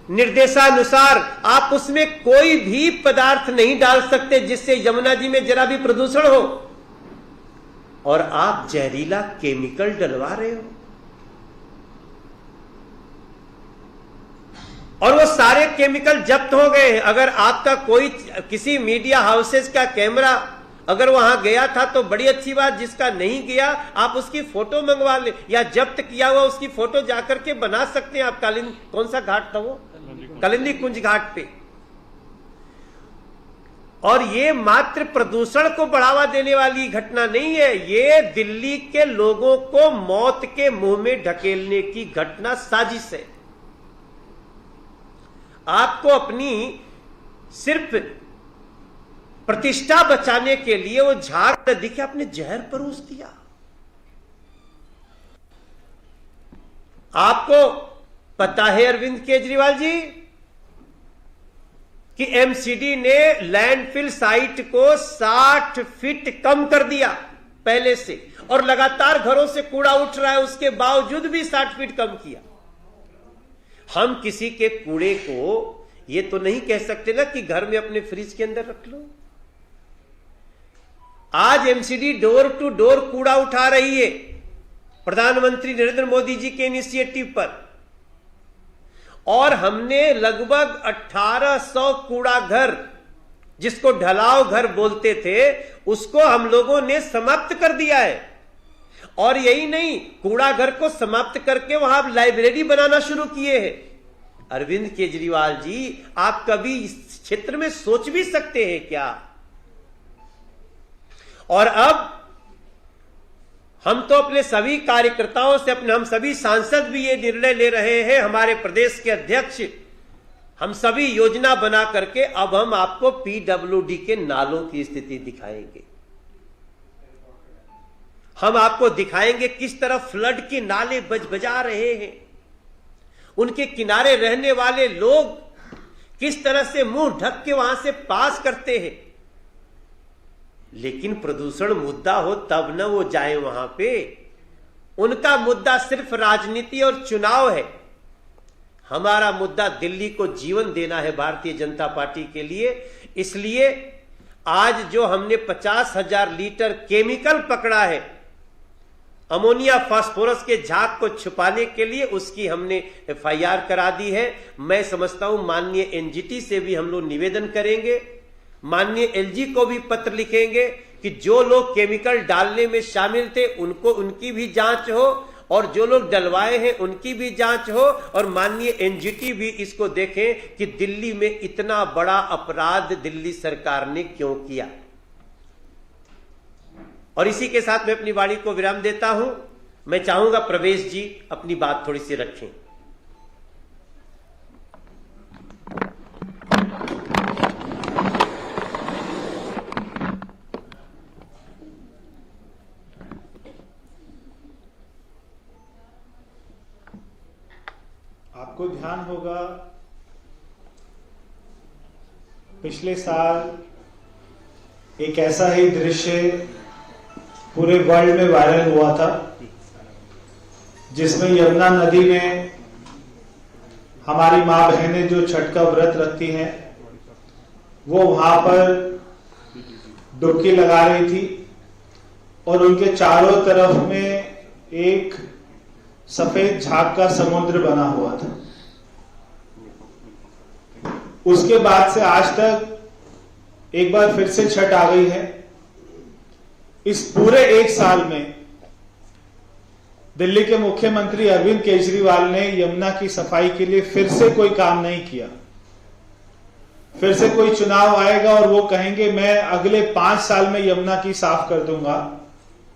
निर्देशानुसार आप उसमें कोई भी पदार्थ नहीं डाल सकते जिससे यमुना जी में जरा भी प्रदूषण हो, और आप जहरीला केमिकल डलवा रहे हो। और वो सारे केमिकल जब्त हो गए हैं। अगर आपका कोई किसी मीडिया हाउसेस का कैमरा अगर वहां गया था तो बड़ी अच्छी बात, जिसका नहीं गया आप उसकी फोटो मंगवा ले, या जब्त किया हुआ उसकी फोटो जाकर के बना सकते हैं आप। कौन सा घाट था वो? कालिंदी कुंज घाट पे। और ये मात्र प्रदूषण को बढ़ावा देने वाली घटना नहीं है, ये दिल्ली के लोगों को मौत के मुंह में ढकेलने की घटना, साजिश है। आपको अपनी सिर्फ प्रतिष्ठा बचाने के लिए वो झाग न दिखे, आपने जहर परोस दिया। आपको पता है अरविंद केजरीवाल जी कि एमसीडी ने लैंडफिल साइट को 60 फीट कम कर दिया पहले से, और लगातार घरों से कूड़ा उठ रहा है, उसके बावजूद भी 60 फीट कम किया। हम किसी के कूड़े को ये तो नहीं कह सकते ना कि घर में अपने फ्रिज के अंदर रख लो। आज एमसीडी डोर टू डोर कूड़ा उठा रही है प्रधानमंत्री नरेंद्र मोदी जी के इनिशिएटिव पर, और हमने लगभग 1800 कूड़ा घर, जिसको ढलाव घर बोलते थे, उसको हम लोगों ने समाप्त कर दिया है। और यही नहीं, कूड़ा घर को समाप्त करके वहां लाइब्रेरी बनाना शुरू किए हैं। अरविंद केजरीवाल जी, आप कभी इस क्षेत्र में सोच भी सकते हैं क्या? और अब हम तो अपने सभी कार्यकर्ताओं से, हम सभी सांसद भी ये निर्णय ले रहे हैं, हमारे प्रदेश के अध्यक्ष, हम सभी योजना बना करके अब हम आपको पीडब्ल्यूडी के नालों की स्थिति दिखाएंगे। हम आपको दिखाएंगे किस तरह फ्लड के नाले बजा रहे हैं, उनके किनारे रहने वाले लोग किस तरह से मुंह ढक के वहां से पास करते हैं। लेकिन प्रदूषण मुद्दा हो तब न वो जाए वहां पे। उनका मुद्दा सिर्फ राजनीति और चुनाव है। हमारा मुद्दा दिल्ली को जीवन देना है भारतीय जनता पार्टी के लिए। इसलिए आज जो हमने 50,000 लीटर केमिकल पकड़ा है अमोनिया फास्फोरस के झाग को छुपाने के लिए, उसकी हमने एफआईआर करा दी है। मैं समझता हूं माननीय एनजीटी से भी हम लोग निवेदन करेंगे, माननीय एलजी को भी पत्र लिखेंगे कि जो लोग केमिकल डालने में शामिल थे उनकी भी जांच हो, और जो लोग डलवाए हैं उनकी भी जांच हो, और माननीय एनजीटी भी इसको देखें कि दिल्ली में इतना बड़ा अपराध दिल्ली सरकार ने क्यों किया। और इसी के साथ मैं अपनी वाणी को विराम देता हूं। मैं चाहूंगा प्रवेश जी अपनी बात थोड़ी सी रखें। आपको ध्यान होगा पिछले साल एक ऐसा ही दृश्य पूरे वर्ल्ड में वायरल हुआ था, जिसमें यमुना नदी में हमारी मां बहनें जो छठ का व्रत रखती हैं वो वहां पर डुबकी लगा रही थी, और उनके चारों तरफ में एक सफेद झाग का समुद्र बना हुआ था। उसके बाद से आज तक एक बार फिर से छठ आ गई है। इस पूरे एक साल में दिल्ली के मुख्यमंत्री अरविंद केजरीवाल ने यमुना की सफाई के लिए फिर से कोई काम नहीं किया। फिर से कोई चुनाव आएगा और वो कहेंगे मैं अगले 5 साल में यमुना की साफ कर दूंगा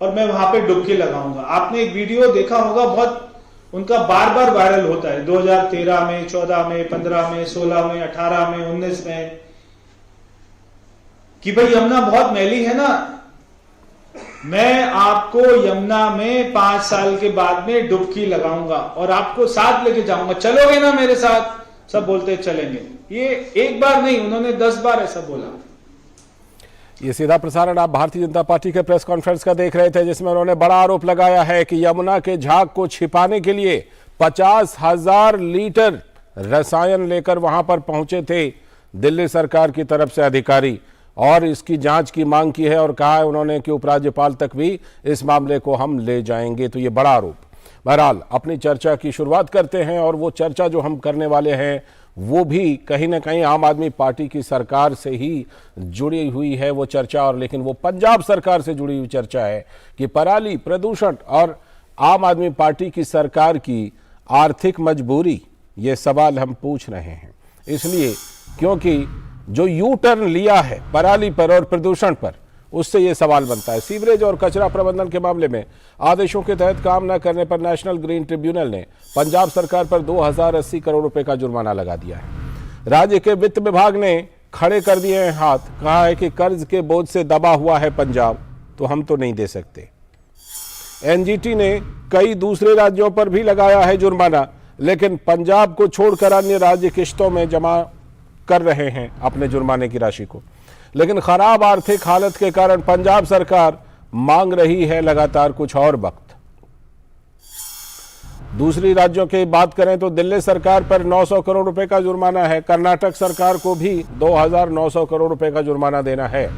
और मैं वहां पे डुबकी लगाऊंगा। आपने एक वीडियो देखा होगा, बहुत उनका बार बार वायरल होता है, 2013 में, 14 में, 15 में, 16 में, 18 में, 19 में, कि भाई यमुना बहुत मैली है ना, मैं आपको यमुना में 5 साल के बाद में डुबकी लगाऊंगा और आपको साथ लेके जाऊंगा, चलोगे ना मेरे साथ? सब बोलते चलेंगे। ये एक बार नहीं, उन्होंने 10 बार ऐसा बोला। ये सीधा प्रसारण आप भारतीय जनता पार्टी के प्रेस कॉन्फ्रेंस का देख रहे थे, जिसमें उन्होंने बड़ा आरोप लगाया है कि यमुना के झाग को छिपाने के लिए 50,000 लीटर रसायन लेकर वहां पर पहुंचे थे दिल्ली सरकार की तरफ से अधिकारी, और इसकी जांच की मांग की है और कहा है उन्होंने कि उपराज्यपाल तक भी इस मामले को हम ले जाएंगे। तो ये बड़ा आरोप। बहरहाल अपनी चर्चा की शुरुआत करते हैं, और वो चर्चा जो हम करने वाले हैं वो भी कहीं ना कहीं आम आदमी पार्टी की सरकार से ही जुड़ी हुई है वो चर्चा, और लेकिन वो पंजाब सरकार से जुड़ी हुई चर्चा है कि पराली, प्रदूषण और आम आदमी पार्टी की सरकार की आर्थिक मजबूरी, ये सवाल हम पूछ रहे हैं। इसलिए क्योंकि जो यू टर्न लिया है पराली पर और प्रदूषण पर, उससे ये सवाल बनता है। सीवरेज और कचरा प्रबंधन के मामले में आदेशों के तहत काम न करने पर नेशनल ग्रीन ट्रिब्यूनल ने पंजाब सरकार पर 2080 करोड़ रुपए का जुर्माना लगा दिया है। राज्य के वित्त विभाग ने खड़े कर दिए हैं हाथ, कहा है कि कर्ज के बोझ से दबा हुआ है पंजाब, तो हम तो नहीं दे सकते। एनजीटी ने कई दूसरे राज्यों पर भी लगाया है जुर्माना, लेकिन पंजाब को छोड़कर अन्य राज्य किश्तों में जमा कर रहे हैं अपने जुर्माने की राशि को। लेकिन खराब आर्थिक हालत के कारण पंजाब सरकार मांग रही है लगातार कुछ और वक्त। दूसरी राज्यों की बात करें तो दिल्ली सरकार पर 900 करोड़ रुपए का जुर्माना है, कर्नाटक सरकार को भी 2,900 करोड़ रुपए का जुर्माना देना है।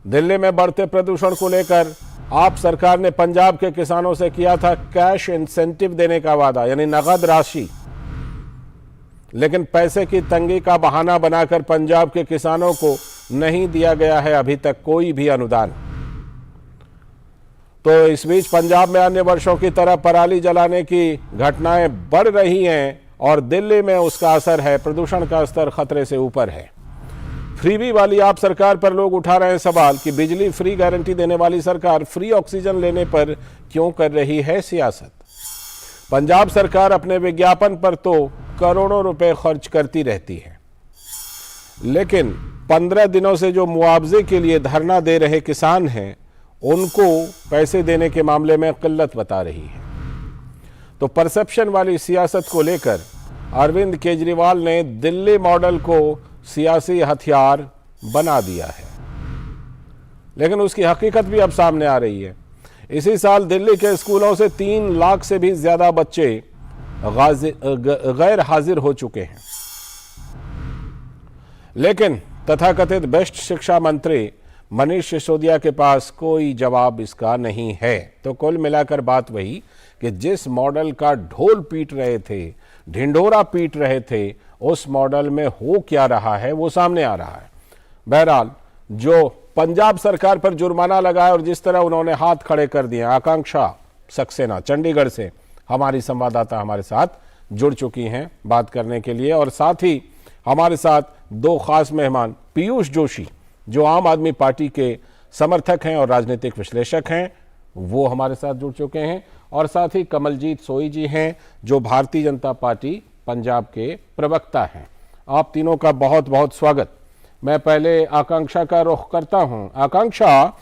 दिल्ली में बढ़ते प्रदूषण को लेकर आप सरकार ने पंजाब के किसानों से किया था कैश इंसेंटिव देने का वादा, यानी नगद राशि, लेकिन पैसे की तंगी का बहाना बनाकर पंजाब के किसानों को नहीं दिया गया है अभी तक कोई भी अनुदान। तो इस बीच पंजाब में अन्य वर्षों की तरह पराली जलाने की घटनाएं बढ़ रही हैं, और दिल्ली में उसका असर है, प्रदूषण का स्तर खतरे से ऊपर है। फ्रीबी वाली आप सरकार पर लोग उठा रहे हैं सवाल कि बिजली फ्री गारंटी देने वाली सरकार फ्री ऑक्सीजन लेने पर क्यों कर रही है सियासत। पंजाब सरकार अपने विज्ञापन पर तो करोड़ों रुपए खर्च करती रहती है, लेकिन 15 दिनों से जो मुआवजे के लिए धरना दे रहे किसान हैं उनको पैसे देने के मामले में किल्लत बता रही है। तो परसेप्शन वाली सियासत को लेकर अरविंद केजरीवाल ने दिल्ली मॉडल को सियासी हथियार बना दिया है, लेकिन उसकी हकीकत भी अब सामने आ रही है। इसी साल दिल्ली के स्कूलों से 3 लाख से भी ज्यादा बच्चे गैर हाजिर हो चुके हैं, लेकिन तथाकथित बेस्ट शिक्षा मंत्री मनीष सिसोदिया के पास कोई जवाब इसका नहीं है। तो कुल मिलाकर बात वही कि जिस मॉडल का ढोल पीट रहे थे, ढिंढोरा पीट रहे थे, उस मॉडल में हो क्या रहा है वो सामने आ रहा है। बहरहाल जो पंजाब सरकार पर जुर्माना लगाया और जिस तरह उन्होंने हाथ खड़े कर दिए, आकांक्षा सक्सेना चंडीगढ़ से हमारी संवाददाता हमारे साथ जुड़ चुकी हैं बात करने के लिए, और साथ ही हमारे साथ 2 खास मेहमान पीयूष जोशी जो आम आदमी पार्टी के समर्थक हैं और राजनीतिक विश्लेषक हैं, वो हमारे साथ जुड़ चुके हैं, और साथ ही कमलजीत सोई जी हैं जो भारतीय जनता पार्टी पंजाब के प्रवक्ता हैं। आप तीनों का बहुत बहुत स्वागत। मैं पहले आकांक्षा का रुख करता हूं। आकांक्षा,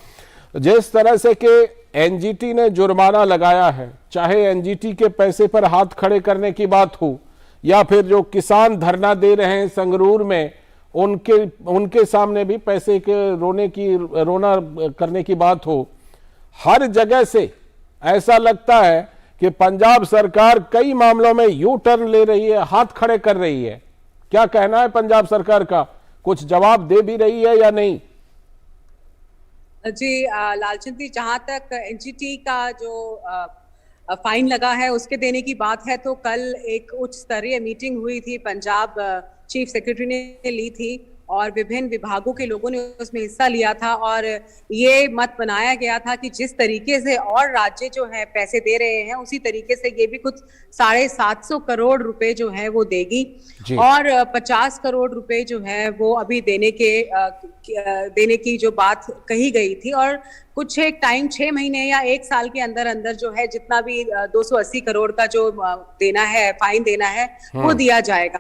जिस तरह से कि एनजीटी ने जुर्माना लगाया है, चाहे एनजीटी के पैसे पर हाथ खड़े करने की बात हो या फिर जो किसान धरना दे रहे हैं संगरूर में उनके सामने भी पैसे के रोना करने की बात हो, हर जगह से ऐसा लगता है कि पंजाब सरकार कई मामलों में यू टर्न ले रही है, हाथ खड़े कर रही है। क्या कहना है पंजाब सरकार का? कुछ जवाब दे भी रही है या नहीं? जी लालचंद जी, जहां तक एनजीटी का जो फाइन लगा है उसके देने की बात है, तो कल एक उच्च स्तरीय मीटिंग हुई थी, पंजाब चीफ सेक्रेटरी ने ली थी और विभिन्न विभागों के लोगों ने उसमें हिस्सा लिया था, और ये मत बनाया गया था कि जिस तरीके से और राज्य जो है पैसे दे रहे हैं उसी तरीके से ये भी कुछ 750 करोड़ रुपए जो है वो देगी, और 50 करोड़ रुपए जो है वो अभी देने की जो बात कही गई थी, और कुछ एक टाइम 6 महीने या 1 साल के अंदर अंदर जो है जितना भी 280 करोड़ का जो देना है, फाइन देना है, वो दिया जाएगा।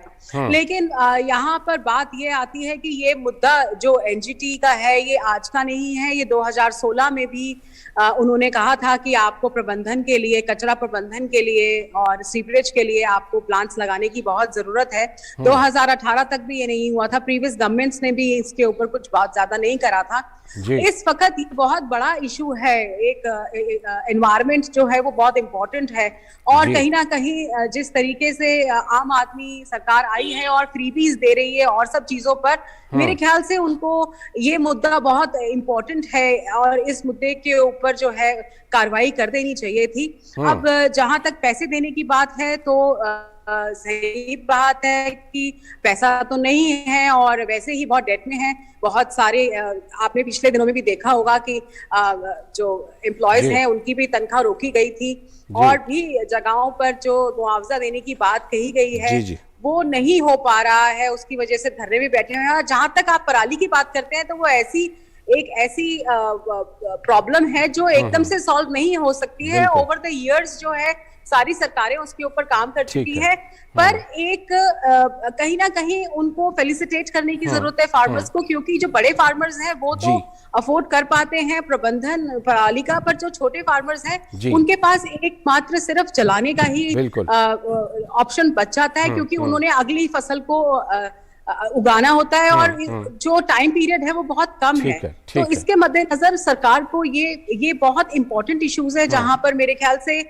लेकिन यहाँ पर बात ये आती है कि ये मुद्दा जो एनजीटी का है ये आज का नहीं है, ये 2016 में भी उन्होंने कहा था कि आपको प्रबंधन के लिए, कचरा प्रबंधन के लिए और सीवरेज के लिए आपको प्लांट्स लगाने की बहुत जरूरत है। 2018 तक भी ये नहीं हुआ था, प्रीवियस गवर्नमेंट्स ने भी इसके ऊपर कुछ बहुत ज्यादा नहीं करा था। इस वक्त ये बहुत बड़ा इशू है, एक एनवायरमेंट जो है वो बहुत इंपॉर्टेंट है, और कहीं ना कहीं जिस तरीके से आम आदमी सरकार आई है और फ्रीबीज दे रही है और सब चीजों पर, मेरे ख्याल से उनको ये मुद्दा बहुत इंपॉर्टेंट है और इस मुद्दे के ऊपर जो है कार्रवाई कर देनी चाहिए थी। अब जहां तक पैसे देने की बात है तो सही बात है कि पैसा तो नहीं है और वैसे ही बहुत डेट में है। बहुत सारे आपने पिछले दिनों में भी देखा होगा कि जो एम्प्लॉयज हैं उनकी भी तनख्वाह रोकी गई थी, और भी जगहों पर जो मुआवजा देने की बात कही गई है वो नहीं हो पा रहा है, उसकी वजह से धरने में बैठे हैं। और जहां तक आप पराली की बात करते हैं तो वो ऐसी प्रॉब्लम है जो एकदम से सॉल्व नहीं हो सकती है। ओवर द इयर्स जो है सारी सरकारें उसके ऊपर काम कर चुकी है, पर एक कहीं ना कहीं उनको फेलिसिटेट करने की जरूरत है फार्मर्स को, क्योंकि जो बड़े फार्मर्स हैं वो तो अफोर्ड कर पाते हैं प्रबंधन पराली का, पर जो छोटे फार्मर्स हैं उनके पास एकमात्र सिर्फ चलाने का ही ऑप्शन बच जाता है, क्योंकि उन्होंने अगली फसल को उगाना होता है और जो टाइम पीरियड है वो बहुत कम है। तो इसके मद्देनजर सरकार को ये बहुत इंपॉर्टेंट इश्यूज है जहां पर मेरे ख्याल से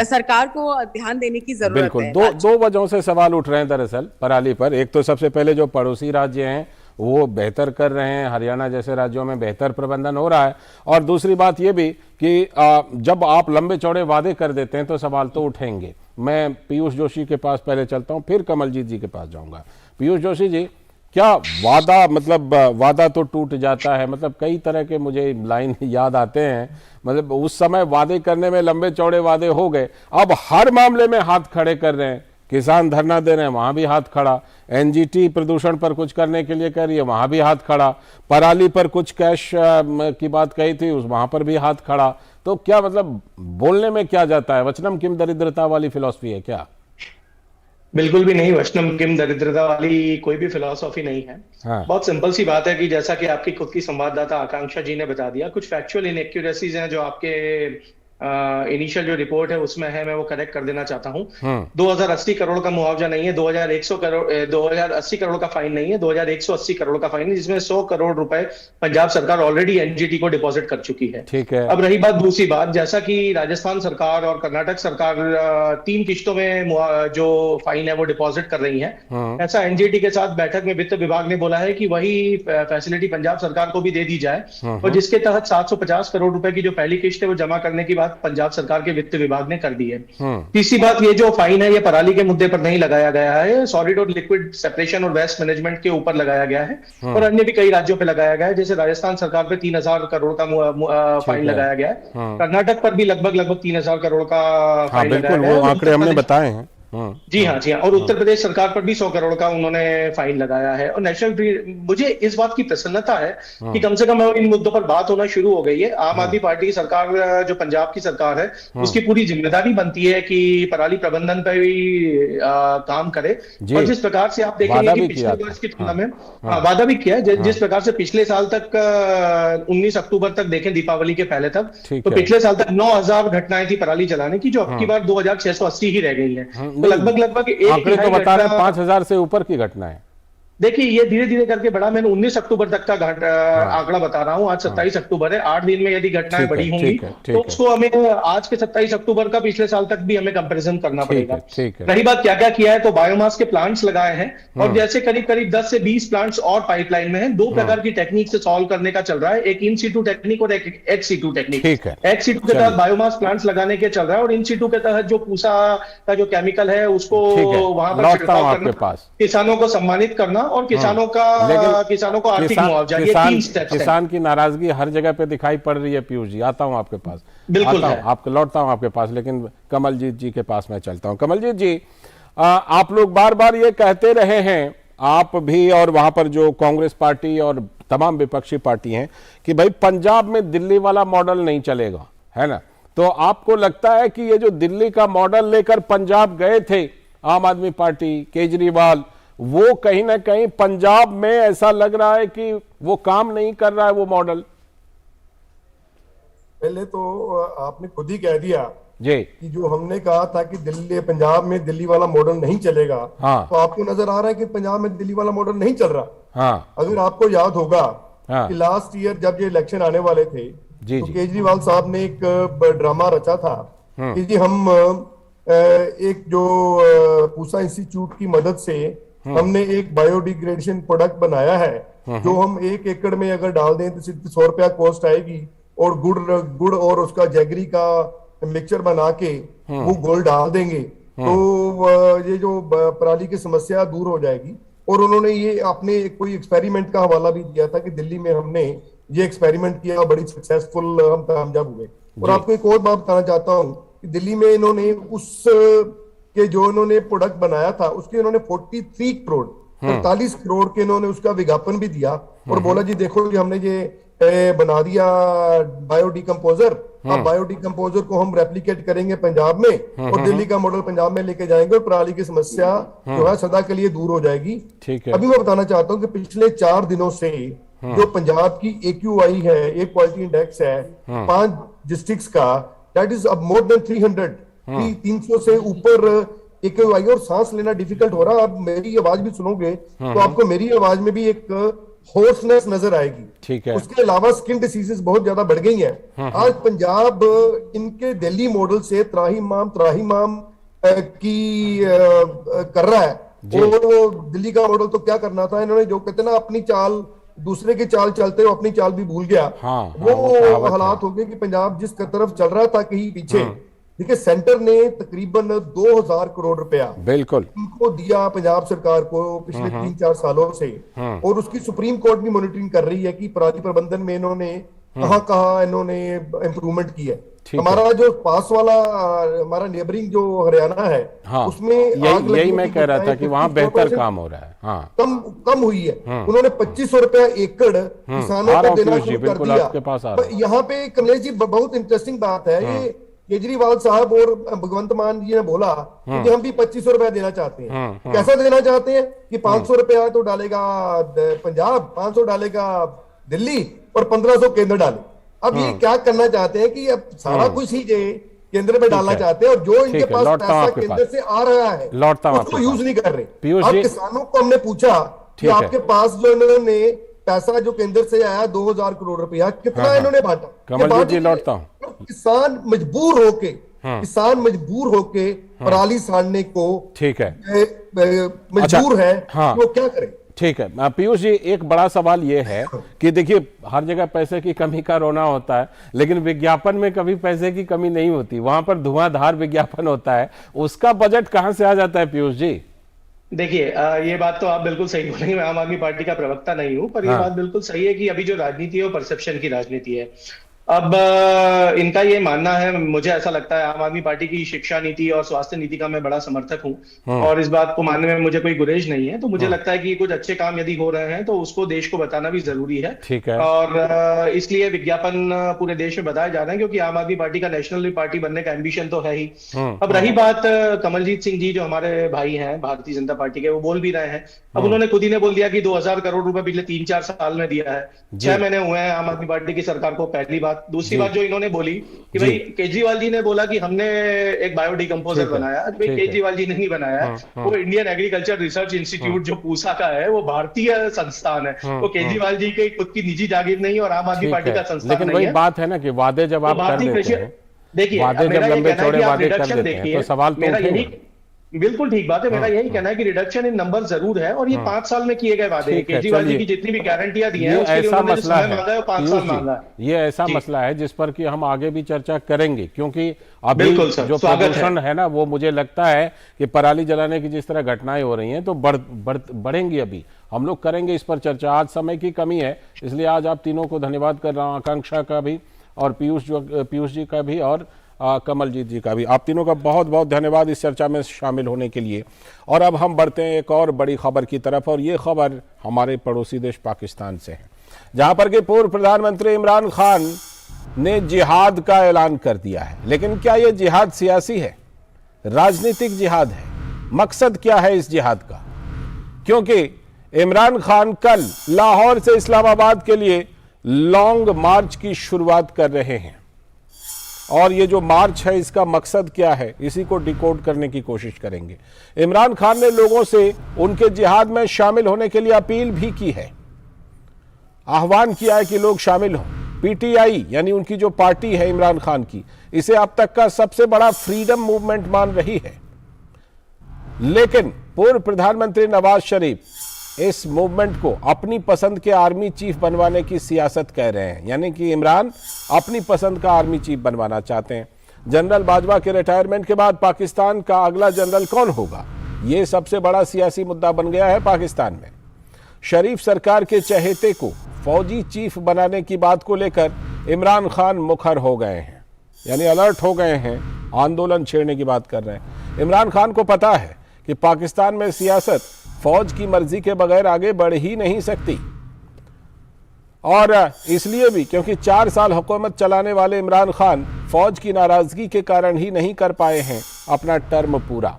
सरकार को ध्यान देने की जरूरत है। दो वजहों से सवाल उठ रहे हैं दरअसल पराली पर। एक तो सबसे पहले जो पड़ोसी राज्य हैं वो बेहतर कर रहे हैं, हरियाणा जैसे राज्यों में बेहतर प्रबंधन हो रहा है, और दूसरी बात ये भी कि जब आप लंबे चौड़े वादे कर देते हैं तो सवाल तो उठेंगे। मैं पीयूष जोशी के पास पहले चलता हूं, फिर कमलजीत जी के पास जाऊंगा। पीयूष जोशी जी, क्या वादा तो टूट जाता है, मतलब कई तरह के मुझे लाइन याद आते हैं, मतलब उस समय वादे करने में लंबे चौड़े वादे हो गए, अब हर मामले में हाथ खड़े कर रहे हैं, किसान धरना दे रहे हैं, वहां भी हाथ खड़ा। एनजीटी प्रदूषण पर कुछ करने के लिए कह रही है, वहां भी हाथ खड़ा। पराली पर कुछ कैश की बात कही थी, वहां पर भी हाथ खड़ा। तो क्या मतलब बोलने में क्या जाता है? वचनम किम दरिद्रता वाली फिलॉसफी है क्या? बिल्कुल भी नहीं, वैष्णव किम दरिद्रता वाली कोई भी फिलॉसफी नहीं है। हाँ। बहुत सिंपल सी बात है कि जैसा कि आपकी खुद की संवाददाता आकांक्षा जी ने बता दिया, कुछ फैक्चुअल इनएक्यूरेसीज हैं जो आपके इनिशियल जो रिपोर्ट है उसमें है, मैं वो करेक्ट कर देना चाहता हूँ। 2080 करोड़ का मुआवजा नहीं है, 2080 करोड़ का फाइन नहीं है, 2180 करोड़ का फाइन है, जिसमें 100 करोड़ रुपए पंजाब सरकार ऑलरेडी एनजीटी को डिपॉजिट कर चुकी है। ठीक है। अब रही बात दूसरी बात, जैसा कि राजस्थान सरकार और कर्नाटक सरकार 3 किश्तों में जो फाइन है वो डिपॉजिट कर रही है, ऐसा एनजीटी के साथ बैठक में वित्त विभाग ने बोला है कि वही फैसिलिटी पंजाब सरकार को भी दे दी जाए, और जिसके तहत 750 करोड़ रुपए की जो पहली किश्त है वो जमा करने की पंजाब सरकार के वित्त विभाग ने कर दी है। तीसरी बात, ये जो फाइन है ये पराली के मुद्दे पर नहीं लगाया गया है, सॉलिड और लिक्विड सेपरेशन और वेस्ट मैनेजमेंट के ऊपर लगाया गया है, और अन्य भी कई राज्यों पे लगाया गया है। जैसे राजस्थान सरकार पे 3000 करोड़ का फाइन लगाया गया है, कर्नाटक पर भी लगभग 3000 करोड़ का फाइन लगाया गया है। वो आंकड़े हमने बताए हैं। जी हाँ, और उत्तर प्रदेश सरकार पर भी 100 करोड़ का उन्होंने फाइन लगाया है। और मुझे इस बात की प्रसन्नता है कि कम से कम इन मुद्दों पर बात होना शुरू हो गई है। आम आदमी पार्टी की सरकार, जो पंजाब की सरकार है, उसकी पूरी जिम्मेदारी बनती है कि पराली प्रबंधन पर भी काम करे। और जिस प्रकार से आप देखेंगे कि पिछले वर्ष की तुलना में वादा भी किया है, जिस प्रकार से पिछले साल तक 19 अक्टूबर तक देखें, दीपावली के पहले तक, तो पिछले साल तक 9000 घटनाएं थी पराली जलाने की, जो अब की बार 2680 ही रह गई है। तो लगभग आंकड़े तो बता रहे हैं 5000 से ऊपर की घटना है। देखिए, ये धीरे धीरे करके बढ़ा। मैंने 19 अक्टूबर तक का आंकड़ा बता रहा हूँ, आज 27 अक्टूबर है। 8 दिन में यदि घटनाएं बढ़ी होंगी तो उसको हमें आज के 27 अक्टूबर का पिछले साल तक भी हमें कंपैरिजन करना पड़ेगा। रही बात क्या क्या किया है, तो बायोमास के प्लांट्स लगाए हैं, और जैसे करीब 10 से 20 प्लांट्स और पाइपलाइन में है। 2 प्रकार की टेक्निक से सॉल्व करने का चल रहा है, एक इन सीटू टेक्निक और एक ex situ technique. Ex situ के तहत बायोमास प्लांट्स लगाने के चल रहा है, और इन सीटू के तहत जो पूसा का जो केमिकल है उसको वहां पर छिड़काव करना, किसानों को सम्मानित करना, और किसानों को आर्थिक मुआवजा। ये 3 स्टेप्स हैं। किसान की नाराजगी हर जगह पे दिखाई पड़ रही है। पीयूष जी, आता हूं आपके पास, बिल्कुल लौटता हूं आपके पास, लेकिन कमलजीत जी के पास मैं चलता हूं। कमलजीत जी, आप लोग बार बार ये कहते रहे हैं, आप भी और वहां पर जो कांग्रेस पार्टी और तमाम विपक्षी पार्टी हैं, कि भाई पंजाब में दिल्ली वाला मॉडल नहीं चलेगा, है ना? तो आपको लगता है कि ये जो दिल्ली का मॉडल लेकर पंजाब गए थे आम आदमी पार्टी, केजरीवाल, वो कहीं ना कहीं पंजाब में ऐसा लग रहा है कि वो काम नहीं कर रहा है वो मॉडल? पहले तो आपने खुद ही कह दिया जी कि जो हमने कहा था कि दिल्ली, पंजाब में दिल्ली वाला मॉडल नहीं चलेगा, हाँ। तो आपको नजर आ रहा है कि पंजाब में दिल्ली वाला मॉडल नहीं चल रहा। हाँ। अगर आपको याद होगा हाँ। कि लास्ट ईयर जब ये इलेक्शन आने वाले थे, तो केजरीवाल साहब ने एक ड्रामा रचा था कि जी हम एक जो पूसा इंस्टीट्यूट की मदद से हमने एक बायोडिग्रेडेशन प्रोडक्ट बनाया है, जो हम 1 एकड़ में अगर डाल दें तो सिर्फ 100 रुपया कॉस्ट आएगी, और गुड़ और उसका जैगरी का मिक्सचर बना के वो गोल डाल देंगे, तो ये जो पराली की समस्या दूर हो जाएगी। और उन्होंने ये अपने कोई एक्सपेरिमेंट का हवाला भी दिया था कि दिल्ली में हमने ये एक्सपेरिमेंट किया, बड़ी सक्सेसफुल हम कामयाब हुए। और आपको एक और बात बताना चाहता हूँ कि दिल्ली में इन्होंने उस के जो इन्होंने प्रोडक्ट बनाया था उसके इन्होंने 43 करोड़ 45 करोड़ के इन्होंने उसका विज्ञापन भी दिया, और बोला जी देखो जी हमने ये बना दिया बायोडिकम्पोजर, अब बायोडिकम्पोजर को हम रेप्लिकेट करेंगे पंजाब में, और दिल्ली का मॉडल पंजाब में लेके जाएंगे, और पराली की समस्या जो है सदा के लिए दूर हो जाएगी। अभी मैं बताना चाहता हूँ कि पिछले 4 दिनों से जो पंजाब की AQI है, एयर क्वालिटी इंडेक्स है 5 डिस्ट्रिक्ट्स का, दैट इज अब मोर देन 300 से ऊपर AQI, और सांस लेना डिफिकल्ट हो रहा। आप मेरी आवाज भी सुनोगे तो आपको मेरी आवाज में भी एक होर्सनेस नजर आएगी। ठीक है। उसके अलावा स्किन डिसीजेस बहुत ज्यादा बढ़ गई हैं। आज पंजाब इनके दिल्ली मॉडल से त्राहिमाम की कर रहा है, और दिल्ली का मॉडल तो क्या करना था, इन्होंने जो कहते ना अपनी चाल दूसरे की चाल चलते हो अपनी चाल भी भूल गया। वो हालात हो गए कि पंजाब जिस तरफ चल रहा था कहीं पीछे, देखिए सेंटर ने तकरीबन 2000 करोड़ रुपया बिल्कुल उनको दिया पंजाब सरकार को पिछले 3-4 सालों से, और उसकी सुप्रीम कोर्ट भी मॉनिटरिंग कर रही है कि पराली प्रबंधन में इन्होंने कहाँ कहाँ इन्होंने इम्प्रूवमेंट की है। हमारा जो पास वाला हमारा नेबरिंग जो हरियाणा है, हाँ, उसमें यही मैं कह रहा था कि वहाँ बेहतर काम हो रहा है। हाँ, कम हुई है। उन्होंने 2500 रुपया एकड़ किसानों को देना शुरू कर दिया। यहाँ पे कमलेश जी बहुत इंटरेस्टिंग बात है, ये केजरीवाल साहब और भगवंत मान जी ने बोला कि हम भी 2500 रुपया देना चाहते हैं। कैसा देना चाहते हैं कि 500 रुपया तो डालेगा पंजाब, 500 डालेगा दिल्ली और 1500 केंद्र डाले। अब ये क्या करना चाहते हैं कि अब सारा कुछ ही केंद्र में डालना चाहते हैं, और जो इनके पास पैसा केंद्र से आ रहा है उसको यूज नहीं कर रहे। अब किसानों को हमने पूछा कि आपके पास जो इन्होंने पैसा जो केंद्र से आया 2000 करोड़ रुपया, कितना इन्होंने बांटा? कमलजीत जी लौटता हूं। किसान मजबूर होके पराली साड़ने को ठीक है मजबूर है, वो क्या करें? ठीक है पीयूष जी, एक बड़ा सवाल ये है कि देखिए हर जगह पैसे की कमी का रोना होता है, लेकिन विज्ञापन में कभी पैसे की कमी नहीं होती। वहां पर धुआंधार विज्ञापन होता है, उसका बजट कहां से आ जाता है पीयूष जी? देखिए ये बात तो आप बिल्कुल सही बोलेंगे, मैं आम आदमी पार्टी का प्रवक्ता नहीं हूं, पर ये बात बिल्कुल सही है कि अभी जो राजनीति है वो परसेप्शन की राजनीति है। अब इनका ये मानना है, मुझे ऐसा लगता है आम आदमी पार्टी की शिक्षा नीति और स्वास्थ्य नीति का मैं बड़ा समर्थक हूं और इस बात को मानने में मुझे कोई गुरेज नहीं है। तो मुझे लगता है कि कुछ अच्छे काम यदि हो रहे हैं तो उसको देश को बताना भी जरूरी है। ठीक है। और इसलिए विज्ञापन पूरे देश में बताए जा रहे हैं, क्योंकि आम आदमी पार्टी का नेशनल पार्टी बनने का एम्बिशन तो है ही। अब रही बात कमलजीत सिंह जी जो हमारे भाई हैं भारतीय जनता पार्टी के, वो बोल भी रहे हैं। अब उन्होंने खुद ही ने बोल दिया कि 2000 करोड़ रुपए पिछले 3-4 साल में दिया है। 6 महीने हुए हैं आम आदमी पार्टी की सरकार को, पहली बात। दूसरी बात जो इन्होंने बोली कि भाई केजरीवाल जी ने बोला कि हमने एक बायोडिकम्पोजर बनाया। भाई केजरीवाल जी ने नहीं बनाया है, वो इंडियन एग्रीकल्चर रिसर्च इंस्टीट्यूट जो पूसा का है वो भारतीय संस्थान है। वो केजरीवाल जी के खुद की निजी जागीर नहीं और आम आदमी पार्टी का संस्थान नहीं है। लेकिन वही बात है ना कि वादे जब आप कर देते हैं, देखिए वादे जब लंबे चौड़े वादे कर देते हैं तो सवाल तो उठेगा। बिल्कुल ठीक बात है। मेरा यही कहना है कि रिडक्शन इन नंबर जरूर है और ये 5 साल में किए गए वादे हैं। केजरीवाल जी की जितनी भी गारंटियां दी हैं उसके लिए उन्होंने जो समय मांगा है 5 साल मांगा है। ये ऐसा मसला है जिस पर कि हम आगे भी चर्चा करेंगे, क्योंकि अभी जो प्रदूषण है ना, वो मुझे लगता है कि पराली जलाने की जिस तरह घटनाएं हो रही हैं तो बढ़ेंगी। अभी हम लोग करेंगे इस पर चर्चा। आज समय की कमी है, इसलिए आज आप तीनों को धन्यवाद कर रहा हूँ, आकांक्षा का भी और पीयूष जी का भी और कमलजीत जी का भी। आप तीनों का बहुत बहुत धन्यवाद इस चर्चा में शामिल होने के लिए। और अब हम बढ़ते हैं एक और बड़ी खबर की तरफ, और ये खबर हमारे पड़ोसी देश पाकिस्तान से है, जहां पर के पूर्व प्रधानमंत्री इमरान खान ने जिहाद का ऐलान कर दिया है। लेकिन क्या यह जिहाद सियासी है, राजनीतिक जिहाद है? मकसद क्या है इस जिहाद का? क्योंकि इमरान खान कल लाहौर से इस्लामाबाद के लिए लॉन्ग मार्च की शुरुआत कर रहे हैं, और ये जो मार्च है इसका मकसद क्या है, इसी को डिकोड करने की कोशिश करेंगे। इमरान खान ने लोगों से उनके जिहाद में शामिल होने के लिए अपील भी की है, आह्वान किया है कि लोग शामिल हों। पीटीआई यानी उनकी जो पार्टी है इमरान खान की, इसे अब तक का सबसे बड़ा फ्रीडम मूवमेंट मान रही है। लेकिन पूर्व प्रधानमंत्री नवाज शरीफ इस मूवमेंट को अपनी पसंद के आर्मी चीफ बनवाने की सियासत कह रहे हैं, यानी कि इमरान अपनी पसंद का आर्मी चीफ बनवाना चाहते हैं। जनरल बाजवा के रिटायरमेंट के बाद पाकिस्तान का अगला जनरल कौन होगा, यह सबसे बड़ा सियासी मुद्दा बन गया है पाकिस्तान में। शरीफ सरकार के चहेते को फौजी चीफ बनाने की बात को लेकर इमरान खान मुखर हो गए हैं, यानी अलर्ट हो गए हैं, आंदोलन छेड़ने की बात कर रहे हैं। इमरान खान को पता है कि पाकिस्तान में सियासत फौज की मर्जी के बगैर आगे बढ़ ही नहीं सकती, और इसलिए भी क्योंकि 4 साल हुकूमत चलाने वाले इमरान खान फौज की नाराजगी के कारण ही नहीं कर पाए हैं अपना टर्म पूरा।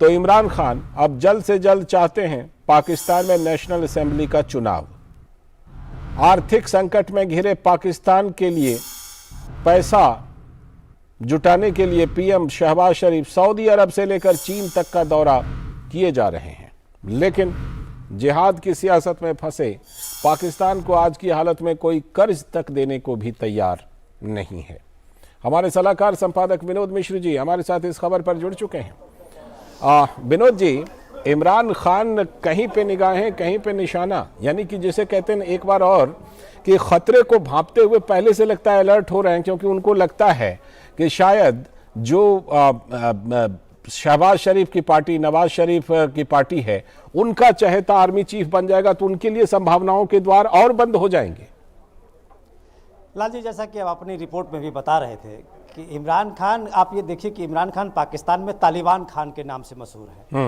तो इमरान खान अब जल्द से जल्द चाहते हैं पाकिस्तान में नेशनल असेंबली का चुनाव। आर्थिक संकट में घिरे पाकिस्तान के लिए पैसा जुटाने के लिए पीएम शहबाज शरीफ सऊदी अरब से लेकर चीन तक का दौरा किए जा रहे हैं। लेकिन जिहाद की सियासत में फंसे पाकिस्तान को आज की हालत में कोई कर्ज तक देने को भी तैयार नहीं है। हमारे सलाहकार संपादक विनोद मिश्र जी हमारे साथ इस खबर पर जुड़ चुके हैं। विनोद जी, इमरान खान कहीं पे निगाहें कहीं पे निशाना, यानी कि जिसे कहते हैं एक बार और कि खतरे को भांपते हुए पहले से लगता है अलर्ट हो रहे हैं, क्योंकि उनको लगता है कि शायद जो शहबाज शरीफ की पार्टी, नवाज शरीफ की पार्टी है, उनका चहेता आर्मी चीफ बन जाएगा तो उनके लिए संभावनाओं के द्वार और बंद हो जाएंगे। लाल जी, जैसा कि आप अपनी रिपोर्ट में भी बता रहे थे कि इमरान खान, आप ये देखिए कि इमरान खान पाकिस्तान में तालिबान खान के नाम से मशहूर है।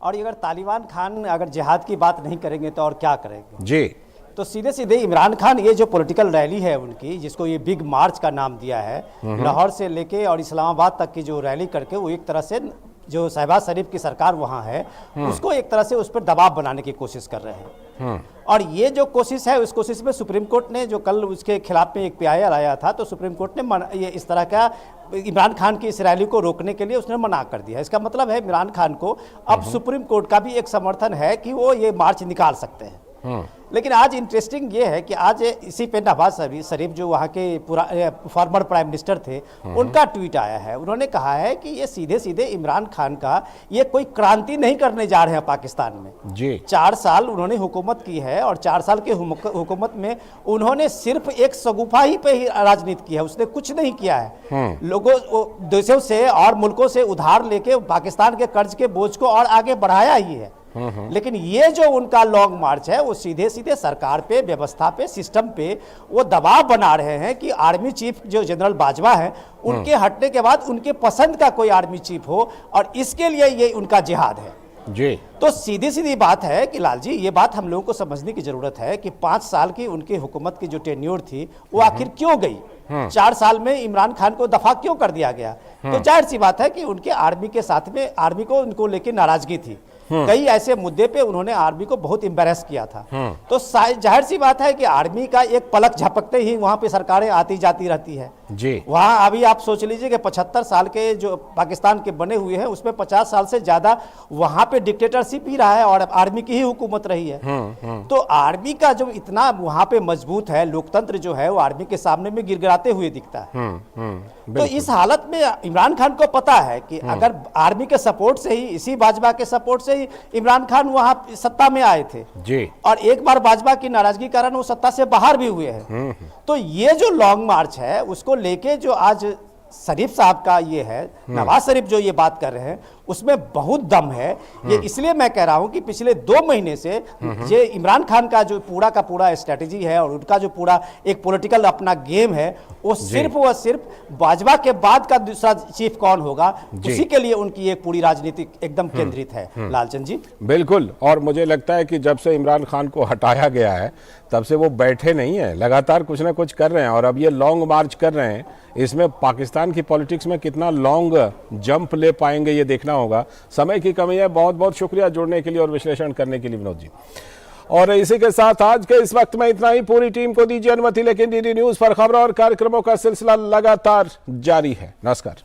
और अगर तालिबान खान अगर जिहाद की बात नहीं करेंगे तो और क्या करेंगे जी। तो सीधे सीधे इमरान खान ये जो पॉलिटिकल रैली है उनकी, जिसको ये बिग मार्च का नाम दिया है, लाहौर से लेके और इस्लामाबाद तक की जो रैली करके वो एक तरह से जो शहबाज शरीफ की सरकार वहाँ है उसको एक तरह से उस पर दबाव बनाने की कोशिश कर रहे हैं। और ये जो कोशिश है, उस कोशिश में सुप्रीम कोर्ट ने जो कल उसके खिलाफ में एक PIR आया था, तो सुप्रीम कोर्ट ने ये इस तरह का इमरान खान की इस रैली को रोकने के लिए उसने मना कर दिया। इसका मतलब है इमरान खान को अब सुप्रीम कोर्ट का भी एक समर्थन है कि वो ये मार्च निकाल सकते हैं। लेकिन आज इंटरेस्टिंग ये है कि आज इसी पे नवाज शरीफ जो वहाँ के फॉर्मर प्राइम मिनिस्टर थे, उनका ट्वीट आया है। उन्होंने कहा है कि ये सीधे सीधे इमरान खान का ये कोई क्रांति नहीं करने जा रहे हैं पाकिस्तान में जी। 4 साल उन्होंने हुकूमत की है और 4 साल के हुकूमत में उन्होंने सिर्फ एक सगुफा ही पे ही राजनीति की है, उसने कुछ नहीं किया है। लोगों देशों से और मुल्कों से उधार लेके पाकिस्तान के कर्ज के बोझ को और आगे बढ़ाया ही है। लेकिन ये जो उनका लॉन्ग मार्च है वो सीधे सीधे सरकार पे, व्यवस्था पे, सिस्टम पे वो दबाव बना रहे हैं कि आर्मी चीफ जो जनरल बाजवा है उनके हटने के बाद उनके पसंद का कोई आर्मी चीफ हो, और इसके लिए ये उनका जिहाद है जी। तो सीधी सीधी बात है कि लाल जी, ये बात हम लोगों को समझने की जरूरत है कि 5 साल की उनकी हुकूमत की जो टेन्योर थी वो आखिर क्यों गई। 4 साल में इमरान खान को दफा क्यों कर दिया गया। तो जाहिर सी बात है कि उनके आर्मी के साथ में, आर्मी को उनको लेकर नाराजगी थी। कई ऐसे मुद्दे पे उन्होंने आर्मी को बहुत एम्बेरस किया था। तो जाहिर सी बात है कि आर्मी का एक पलक झपकते ही वहां पे सरकारें आती जाती रहती है जी। वहां अभी आप सोच लीजिए कि 75 साल के जो पाकिस्तान के बने हुए हैं उसमें 50 साल से ज्यादा वहां पे डिक्टेटरशिप ही रहा है और आर्मी की ही हुकूमत रही है। तो आर्मी का जो इतना वहां पे मजबूत है, लोकतंत्र जो है वो आर्मी के सामने में गिड़गिड़ाते हुए दिखता है। तो इस हालत में इमरान खान को पता है कि अगर आर्मी के सपोर्ट से ही, इसी बाजवा के सपोर्ट से ही इमरान खान वहां सत्ता में आए थे जी, और एक बार बाजवा की नाराजगी कारण वो सत्ता से बाहर भी हुए हैं। तो ये जो लॉन्ग मार्च है उसको लेके जो आज शरीफ साहब का ये है, नवाज शरीफ जो ये बात कर रहे हैं उसमें बहुत दम है। ये इसलिए मैं कह रहा हूं कि पिछले 2 महीने से ये इमरान खान का जो पूरा का पूरा स्ट्रेटेजी है और उनका जो पूरा एक पॉलिटिकल अपना गेम है वो सिर्फ बाजवा के बाद का दूसरा चीफ कौन होगा उसी के लिए उनकी एक पूरी राजनीति एकदम केंद्रित है। लालचंद जी बिल्कुल। और मुझे लगता है कि जब से इमरान खान को हटाया गया है तब से वो बैठे नहीं है, लगातार कुछ ना कुछ कर रहे हैं। और अब ये लॉन्ग मार्च कर रहे हैं, इसमें पाकिस्तान की पॉलिटिक्स में कितना लॉन्ग जंप ले पाएंगे ये देखना होगा। समय की कमी है। बहुत बहुत शुक्रिया जुड़ने के लिए और विश्लेषण करने के लिए विनोद जी। और इसी के साथ आज के इस वक्त में इतना ही। पूरी टीम को दीजिए अनुमति, लेकिन डीडी न्यूज पर खबरों और कार्यक्रमों का सिलसिला लगातार जारी है। नमस्कार।